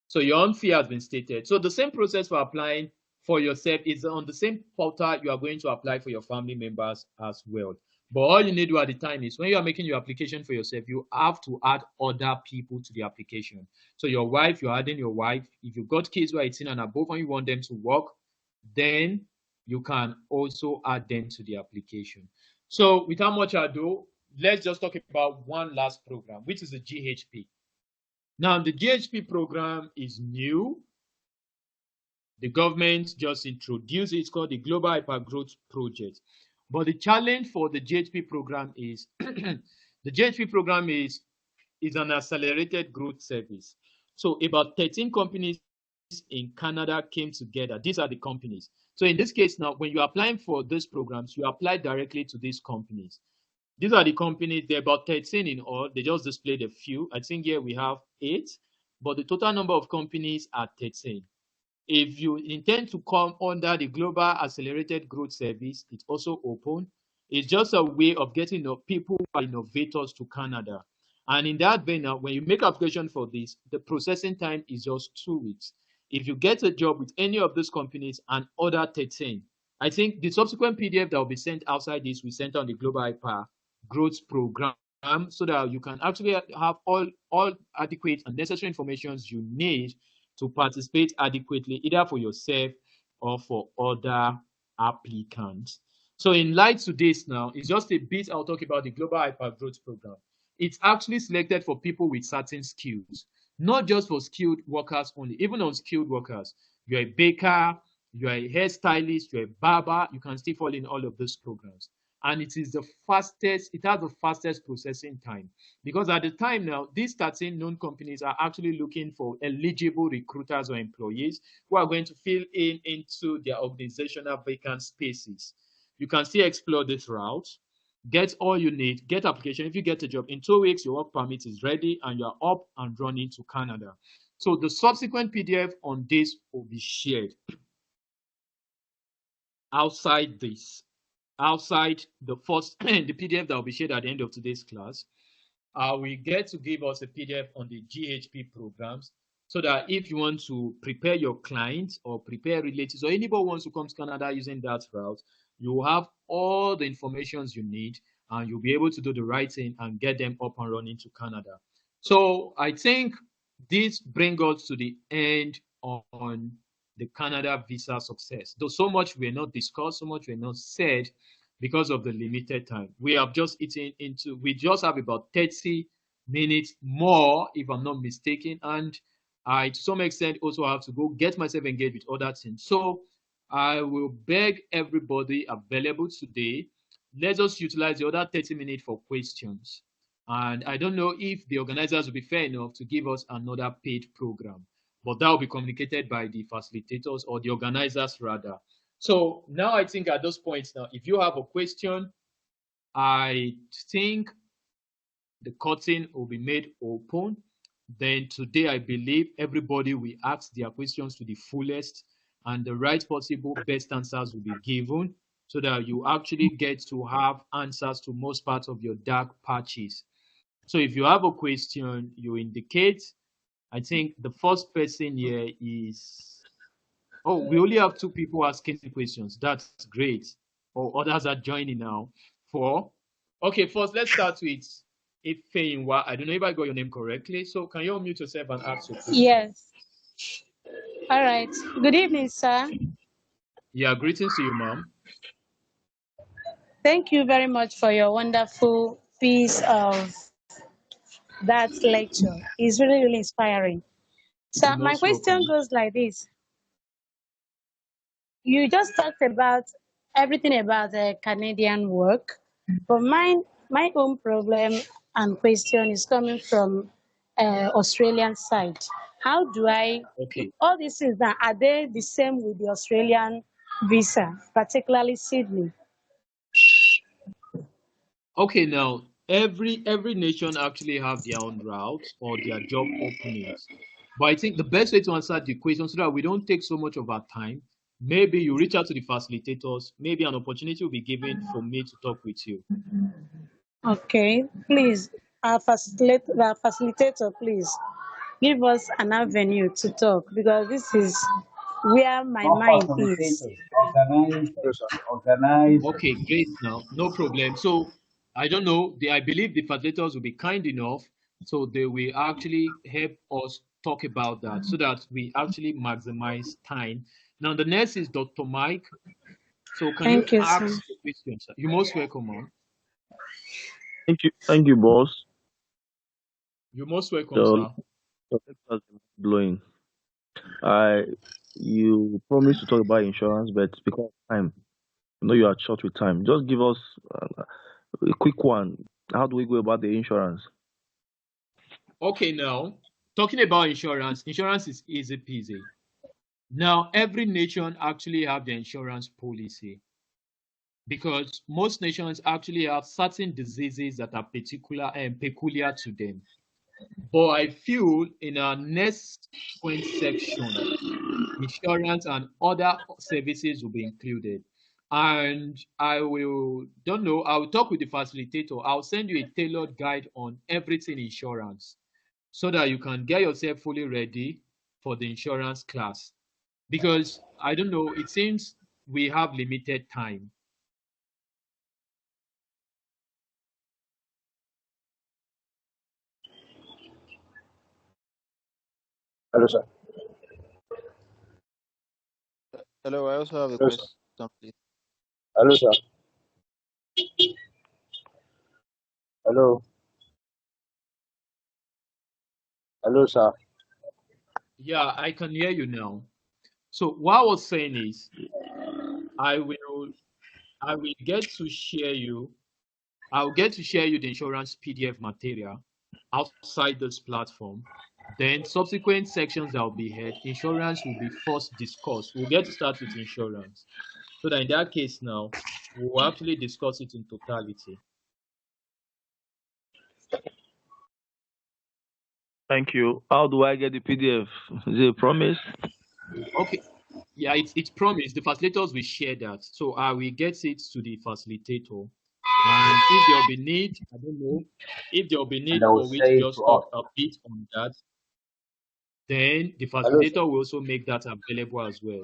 So your own fee has been stated. So the same process for applying for yourself is on the same portal you are going to apply for your family members as well. But all you need to do at the time is when you are making your application for yourself, you have to add other people to the application. So your wife, you're adding your wife. If you've got kids who are 18 and above and you want them to work, then you can also add them to the application. So without much ado, let's just talk about one last program, which is the GHP. Now, the GHP program is new. The government just introduced it. It's called the Global Hypergrowth Project. But the challenge for the GHP program is the GHP program is an accelerated growth service. So about 13 companies in Canada came together. These are the companies. So in this case now, when you're applying for these programs, you apply directly to these companies. These are the companies, there are about 13 in all. They just displayed a few. I think here we have 8, but the total number of companies are 13. If you intend to come under the Global Accelerated Growth Service, it's also open. It's just a way of getting people who are innovators to Canada. And in that vein, now, when you make application for this, the processing time is just 2 weeks. If you get a job with any of those companies and other 13, I think the subsequent PDF that will be sent outside this, we sent on the Global Hyper Growth Program, so that you can actually have all adequate and necessary information you need to participate adequately, either for yourself or for other applicants. So in light to this now, it's just a bit I'll talk about the Global Hypergrowth Program. It's actually selected for people with certain skills, not just for skilled workers only, even unskilled workers. You're a baker, you're a hairstylist, you're a barber, you can still fall in all of those programs. And it has the fastest processing time. Because at the time now, these 13 known companies are actually looking for eligible recruiters or employees who are going to fill into their organizational vacant spaces. You can still explore this route, get all you need, get application. If you get a job in 2 weeks, your work permit is ready and you're up and running to Canada. So the subsequent PDF on this will be shared outside this. Outside the first the PDF that will be shared at the end of today's class, we get to give us a PDF on the GHP programs, so that if you want to prepare your clients or prepare relatives or anybody wants to come to Canada using that route, you will have all the information you need and you'll be able to do the right thing and get them up and running to Canada. So I think this brings us to the end on the Canada visa success. Though so much we're not discussed, so much we're not said because of the limited time. We have just we just have about 30 minutes more, if I'm not mistaken. And I, to some extent, also have to go get myself engaged with other things. So I will beg everybody available today, let us utilize the other 30 minutes for questions. And I don't know if the organizers will be fair enough to give us another paid program, but that will be communicated by the facilitators or the organizers rather. So now I think at those points now, if you have a question, I think the curtain will be made open. Then today, I believe everybody will ask their questions to the fullest and the right possible best answers will be given so that you actually get to have answers to most parts of your dark patches. So if you have a question, you indicate. I think the first person here is, oh, we only have 2 people asking questions. That's great. Oh, others are joining now. 4. Okay, first, let's start with Ifeinwa. I don't know if I got your name correctly. So can you unmute yourself and ask your question? Yes. All right. Good evening, sir. Yeah, greetings to you, ma'am. Thank you very much for your wonderful piece of that lecture. It's really, really inspiring. So You're my most question welcome. goes like this. You just talked about everything about the Canadian work, but my own problem and question is coming from Australian side. How do I Okay. all these things now, are they the same with the Australian visa, particularly Sydney? Okay, now every nation actually have their own routes or their job openings. But I think the best way to answer the question so that we don't take so much of our time, maybe you reach out to the facilitators, maybe an opportunity will be given for me to talk with you. Okay, please, our facilitator, please give us an avenue to talk because this is where my Not mind is. facilitators, organizers, Yes, sir. organizers. Okay, great now, no problem. So I don't know, I believe the facilitators will be kind enough, so they will actually help us talk about that so that we actually maximize time. Now the next is Dr. Mike. So can you Thank you, sir. ask the question, sir? You're most welcome, man. Thank you, boss. You're most welcome, So, sir. that's blowing. You promised to talk about insurance, but because of time, I know you are short with time. Just give us a quick one. How do we go about the insurance? Okay, now talking about insurance, insurance is easy peasy. Now every nation actually have the insurance policy because most nations actually have certain diseases that are particular and peculiar to them. But I feel in our next point section, insurance and other services will be included. And I will, don't know, I'll talk with the facilitator. I'll send you a tailored guide on everything insurance so that you can get yourself fully ready for the insurance class. Because I don't know, it seems we have limited time. Hello, sir. Hello, I also have a Hello, sir. question, please. Hello, sir. Hello. Hello, sir. Yeah, I can hear you now. So what I was saying is I will get to share you I'll get to share you the insurance PDF material outside this platform. Then subsequent sections that will be had, insurance will be first discussed. We'll get to start with insurance. So that in that case now, we'll actually discuss it in totality. Thank you. How do I get the PDF? Is it a promise? Okay. Yeah, it's promised. The facilitators will share that. So I will get it to the facilitator. And if there will be need, I don't know, if there will be need And I will for we to say it just to talk us. a bit on that, then the Hello, sir. facilitator will also make that available as well.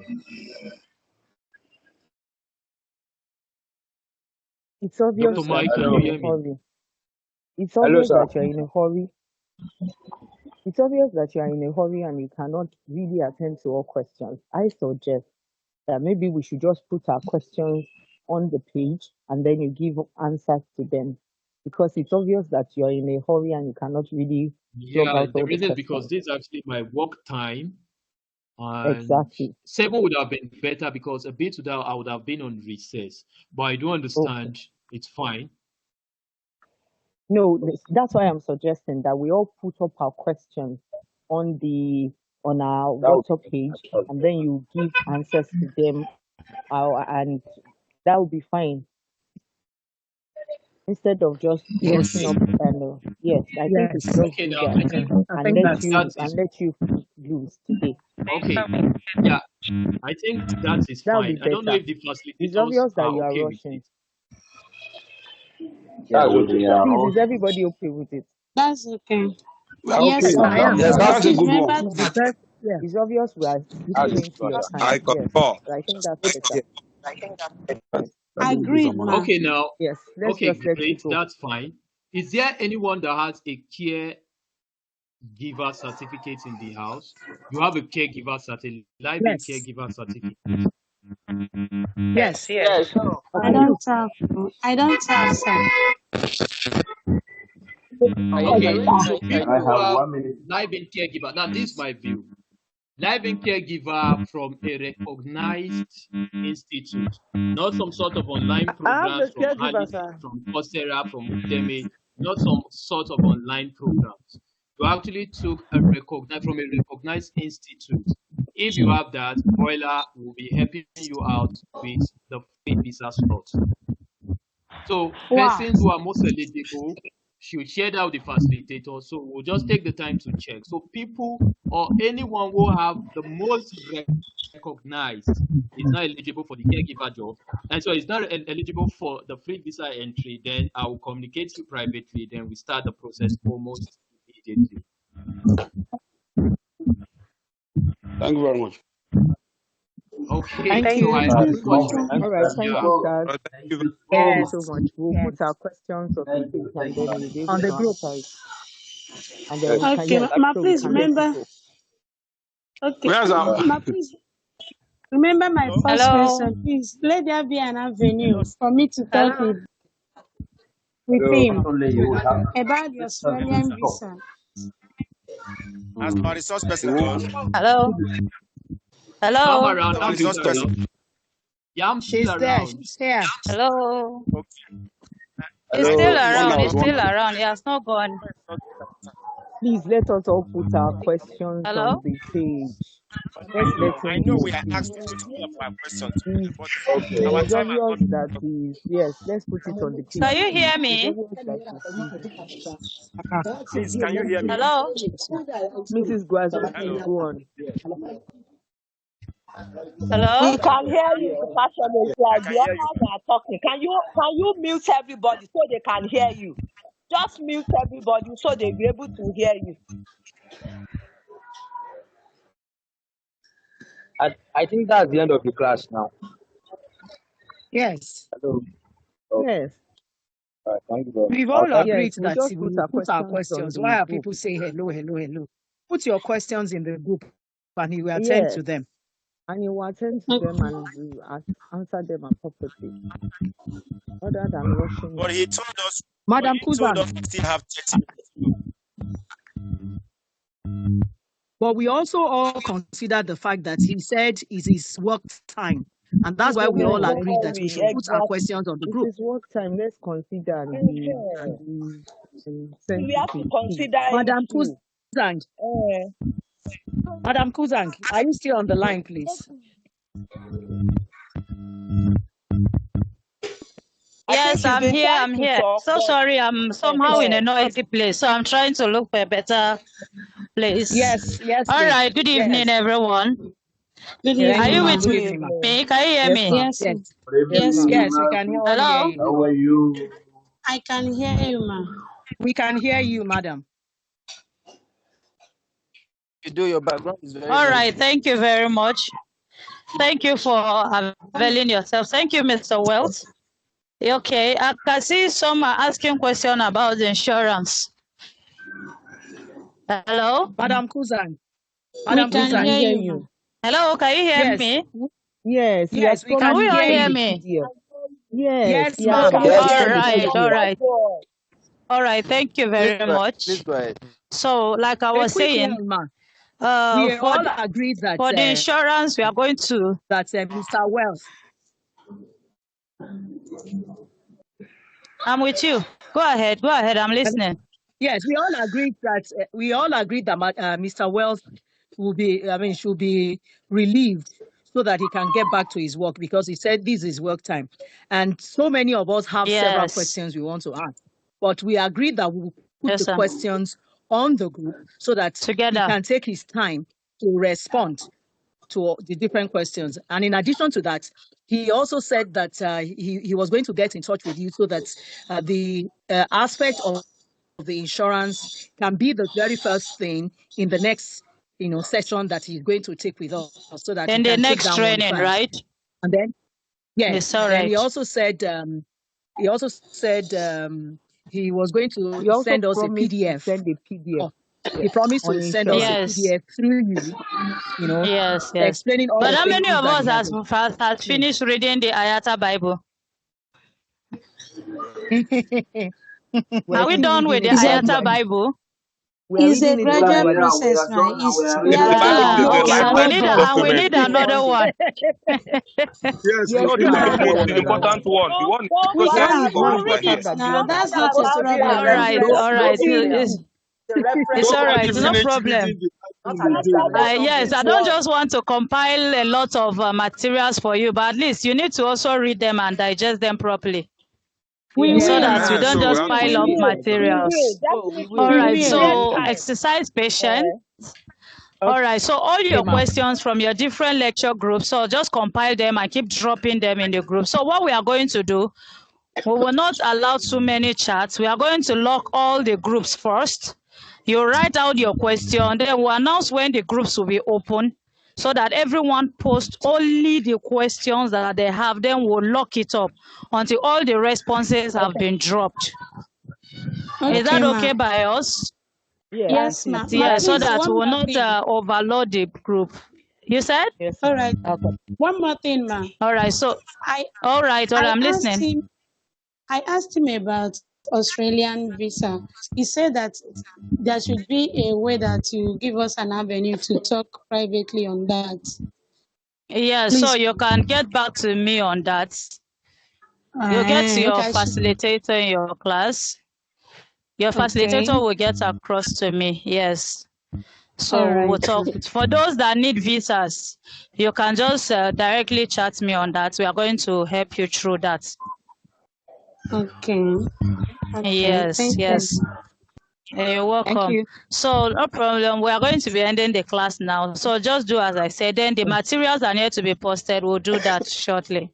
It's Dr. obvious that Mike, can you're you in hear a me? hurry. It's Hello, obvious sir. that you're in a hurry. It's obvious that you're in a hurry and you cannot really attend to all questions. I suggest that maybe we should just put our questions on the page and then you give answers to them. Because it's obvious that you're in a hurry and you cannot really drop Yeah, out the all the reason is because questions. this is actually my work time, and Exactly. 7 would have been better because a bit to that I would have been on recess. But I do Okay. understand it's fine. No, that's why I'm suggesting that we all put up our questions on our That would WhatsApp be page better. and then you give answers to them and that will be fine. Instead of just Yes. rushing up and yes, I think we should Yes. just Okay, do now that I think I and think let that's you lose today. okay, yeah, I think that is That will be fine. I don't know better. if the It's facilitators obvious that are you are okay with rushing. it. That's okay. Please, is everybody okay with it? That's okay. We are Yes, okay. I sir. am. Yes, But that's a please good one. remember The best. Yeah. It's obvious we are That's eating okay, into your sir. I time. Yes. concur. So I think that's Yeah. better. That's a good agreed, one. ma. Okay, now, Yes. Let's okay, just let you great, go. that's fine. Is there anyone that has a caregiver certificate in the house? You have a caregiver certificate, live-in Yes. caregiver certificate. Yes. Yes. I I do. I don't have, sir. Okay, so Can people I who have have 1 minute? live-in caregiver, now this is my view. Live-in caregiver from a recognized institute, not some sort of online I have programs a from caregiver, Ali, sir. from Coursera, from Udemy, not some sort of online programs. You actually took from a recognized institute. If you have that, Boiler will be helping you out with the free visa slots. So Wow. persons who are most eligible should share that with the facilitator. So we'll just take the time to check. So people or anyone who have the most recognized is not eligible for the caregiver job. And so it's not eligible for the free visa entry. Then I will communicate you privately. Then we start the process almost immediately. Thank you very much. Okay, Thank so you. I Thank hope you. you, All right. Thank Thank yeah. you, sir. Thank you very Thank you Yes. so much. We'll Yes. put our questions on the page and then we'll be able On the to group. answer it. And then we can, Okay, yes, ma, so we please can let you remember. go. Okay, Where's our ma, please remember my first Hello. question. Please let there be an avenue for me to talk Hello. with him Only you will have about the Australian stop. visa. As per resource person, God. Hello. Come Hello. around, As per Africa resource person. around. Yeah, I'm She's still there. around. She's here. Hello. He's Hello. still One around. He's house, one still house. around. He has not gone. Please let us all put our questions on Hello. the page. Let's let him go, please. Okay. It's obvious that yes, let's put it on the page, Can you please. hear It's me? obvious that he's busy. Hello. Mrs. Guazo, please go on. Hello. We can hear you, passionate. Like the others are talking. Can you mute everybody so they can hear you? Just mute everybody so they'll be able to hear you. I think that's the end of the class now. Yes. Hello. Okay. Yes, All right. Thank you very much. We've I'll all try. agreed yes, we'll that just we put will our put our questions on questions. the Why are group. people saying hello, hello, hello? Put your questions in the group and he will attend Yes, to them. and you will attend to them and you answer them appropriately, other than rushing But in. he told us. Madam He told Kuzan. us we still have 30 minutes. But we also all consider the fact that he said it's his work time. And that's why we Yes, all Yes, don't agreed that we worry. should put our Exactly. questions on the it group. is work time. Let's consider Uh-huh. and be We have to sensitive, please. consider him Madam too. Kuzang, Uh, Madam Kuzang, are you still on the line, please? I think Yes, she's I'm been here. trying I'm to here. talk, So but sorry. I'm somehow in a noisy place. So I'm trying to look for a better place. Yes, All please. right. Good evening, Yes. everyone. Good Thank Are evening, you you. with Good good ma'am. evening, ma'am. evening. me? Can you hear Yes, me? ma'am. Yes, Yes. ma'am. Yes, ma'am. Yes, we can all hear Hello. you. How are you? I can hear you, ma'am. We can hear you, madam. You do your background is very All noisy. right. Thank you very much. Thank you for availing yourself. Thank you, Mr. Wells. Okay. I can see some are asking question about the insurance. Hello. Madam Kuzang. We Madam We can can Kuzang. hear hear you, you. ma'am. Hello. Can you hear Yes. me? Yes, he has Yes, we Can can we promised to all hear hear send the you. me? PDF. Yes, Yes, he has ma. We can promised hear to All send the you. right. All PDF. right. Just go on. All right. Thank you Please very go ahead. much. Please go ahead. So, like I A was quick saying, one, ma. We all agreed that for the insurance, we are going to. Mr. Wells. I'm with you. Go ahead. Go ahead. I'm listening. Yes, we all agreed that Mr. Wells should be relieved so that he can get back to his work because he said this is work time. And so many of us have several Yes. questions we want to ask. But we agreed that we'll put Yes, the sir. questions on the group so that he Together. can take his time to respond to the different questions. And in addition to that, he also said that he was going to get in touch with you so that the aspect of the insurance can be the very first thing in the next session that he's going to take with us so that In he the can take next that one training, first. right? And then It's all then right. he also said he was going He to also send us a promised to PDF. send a PDF He promised on to send us a insurance. Yes. PDF through you, Yes. explaining all But the how many things of that us he has has finished reading the Ayata Bible? We're Are we still done with reading the it It's a, Ayata gradually. Bible? We are it's a reading it gradual Yeah, gradually. we process are now. done now. We are We reading are the just Bible Ah, is a Bible. okay. life And we life need Gradually, and we document. need each another one day. one. Yes, Yes, we No, we this still is have the have to read most more. another important one. one. The one Don't because we you have all to worry. read We the agree. will one More per read day. it. important We than the Now will other. that's read not a our All problem. Bible. right. We All will right. read it. It's The all Nobody right. No reference. finished problem. reading the Not Bible an in a day. assignment of Yes, this I don't world. just want to compile a lot of materials for you, but at least you need to also read them and digest them properly We Yes, so will, that ma'am. we ma. don't So we just have to We pile up finish will. it. We will. materials. Oh, we All will. We Definitely. right. We will. create So time. exercise patience. Okay, All right. So all your ma'am. questions from your different lecture groups, so just compile them and keep dropping them in the group. So what we are going to do, we will not allow too many chats. We are going to lock all the groups first. You write out your question, then we'll announce when the groups will be open so that everyone posts only the questions that they have. Then we'll lock it up until all the responses have been dropped. Is Okay, that ma. okay by us? Yes, Yes, it is. ma. Ma, Yeah, so please, that we one will more not thing. overload the group. You said? Yes, All ma'am. right. Okay. One more thing, ma. All right. So, I all right. I I'm asked listening. him. I asked him about Australian visa. He said that there should be a way that you give us an avenue to talk privately on that. Yeah, Please. so you can get back to me on that. You'll get to your Okay. facilitator in your class. Your Okay. facilitator will get across to me. Yes. So All we will right. talk. For those that need visas, you can just directly chat me on that. We are going to help you through that. Okay. Okay. Yes, Thank yes. you. You're Thank welcome. you. So no problem. We are going to be ending the class now. So just do as I said. Then the materials are need to be posted. We'll do that shortly.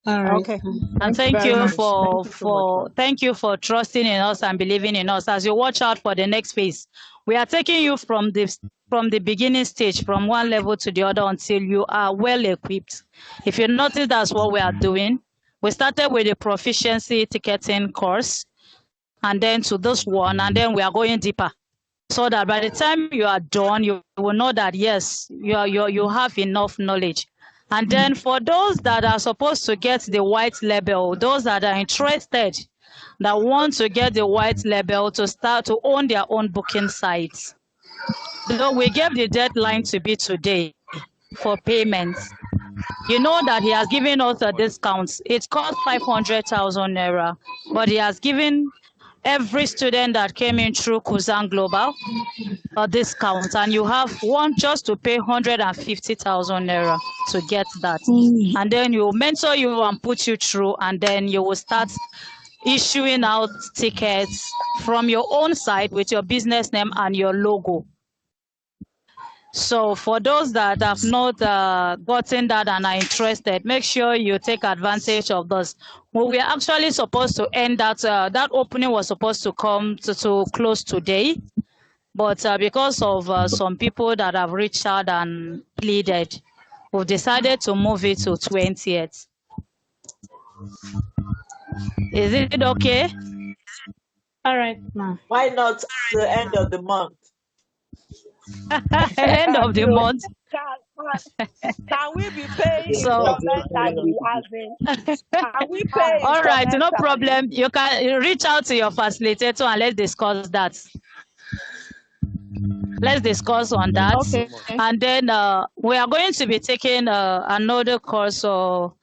All right. Okay. And Thank you very much. Thank you so much, ma'am. thank you for trusting in us and believing in us. As you watch out for the next phase, we are taking you from the beginning stage, from one level to the other until you are well equipped. If you notice, that's what we are doing. We started with the proficiency ticketing course, and then to this one, and then we are going deeper, so that by the time you are done, you will know that yes, you have enough knowledge. And then for those that are supposed to get the white label, those that are interested, that want to get the white label to start to own their own booking sites, though we gave the deadline to be today for payments. You know that he has given us a discount. It cost 500,000 naira, but he has given every student that came in through Kuzan Global a discount, and you have one just to pay 150,000 naira to get that. And then you mentor you and put you through, and then you will start issuing out tickets from your own site with your business name and your logo. So for those that have not gotten that and are interested, make sure you take advantage of this. Well, we are actually supposed to end that. That opening was supposed to come to close today, but because of some people that have reached out and pleaded, we've decided to move it to 20th. Is it okay? All right, ma'am. Why not at the end of the month? End of the month. Can we be paying So, instrumentally, as in, can we pay all right, no instrumentally? problem. You can reach out to your facilitator and let's discuss that. Let's discuss on that. Okay. And then we are going to be taking another course of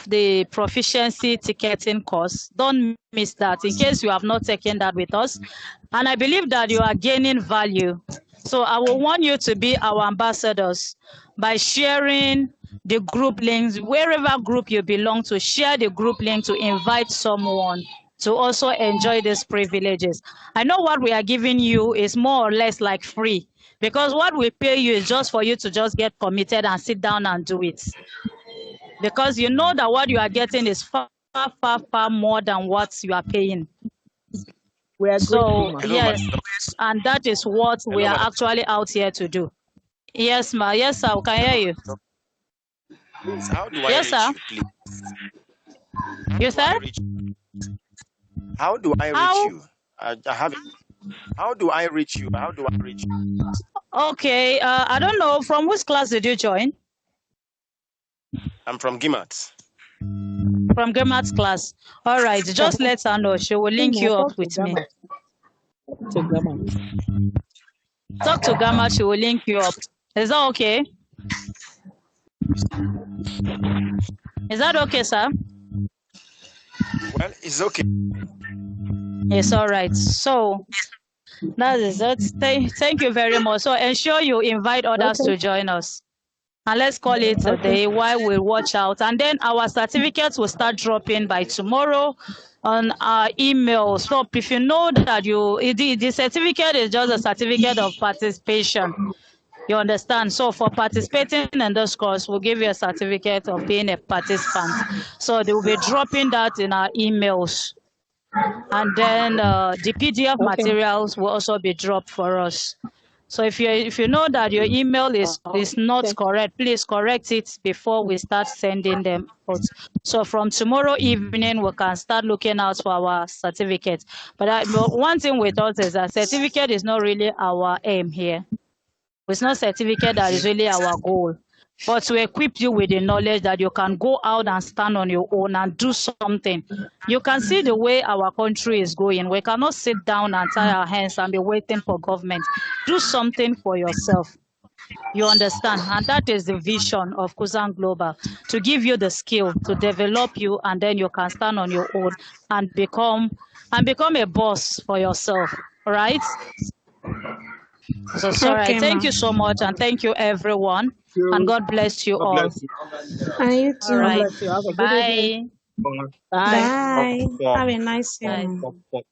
the proficiency ticketing course. Don't miss that in case you have not taken that with us. And I believe that you are gaining value. So I will want you to be our ambassadors by sharing the group links. Wherever group you belong to, share the group link to invite someone to also enjoy these privileges. I know what we are giving you is more or less like free, because what we pay you is just for you to just get committed and sit down and do it. Because you know that what you are getting is far, far, far more than what you are paying. We are So grateful, yes, and that is what we are actually out here to do. Yes, ma. Yes, sir. Can hear you. Please, how do I Yes, reach sir. you, please? You said? How do I reach you? I have. How do I reach you? How do I reach you? Okay. I don't know. From which class did you join? I'm from Gimat. From Germat's class. All right. Just let her know. She will link you up with me. Talk to Gamma. She will link you up. Is that okay? Is that okay, sir? Well, it's okay. It's all right. So that is it. Thank you very much. So ensure you invite others to join us. And let's call it a day while we watch out. And then our certificates will start dropping by tomorrow on our email. So if you know that the certificate is just a certificate of participation. You understand? So for participating in this course, we'll give you a certificate of being a participant. So they will be dropping that in our emails. And then the PDF materials will also be dropped for us. So if you know that your email is not correct, please correct it before we start sending them out. So from tomorrow evening, we can start looking out for our certificate. But one thing with us is that certificate is not really our aim here. It's not certificate that is really our goal, but to equip you with the knowledge that you can go out and stand on your own and do something. You can see the way our country is going. We cannot sit down and tie our hands and be waiting for government. Do something for yourself. You understand? And that is the vision of Kuzan Global, to give you the skill, to develop you, and then you can stand on your own and become a boss for yourself. All right? So sorry. Okay, Thank ma'am. you so much, and thank you everyone. And God bless you God all. bless you. And you All God too. right. bless you. Have a good evening. Bye. Bye. Bye. Talk, Have a nice Bye. evening. talk.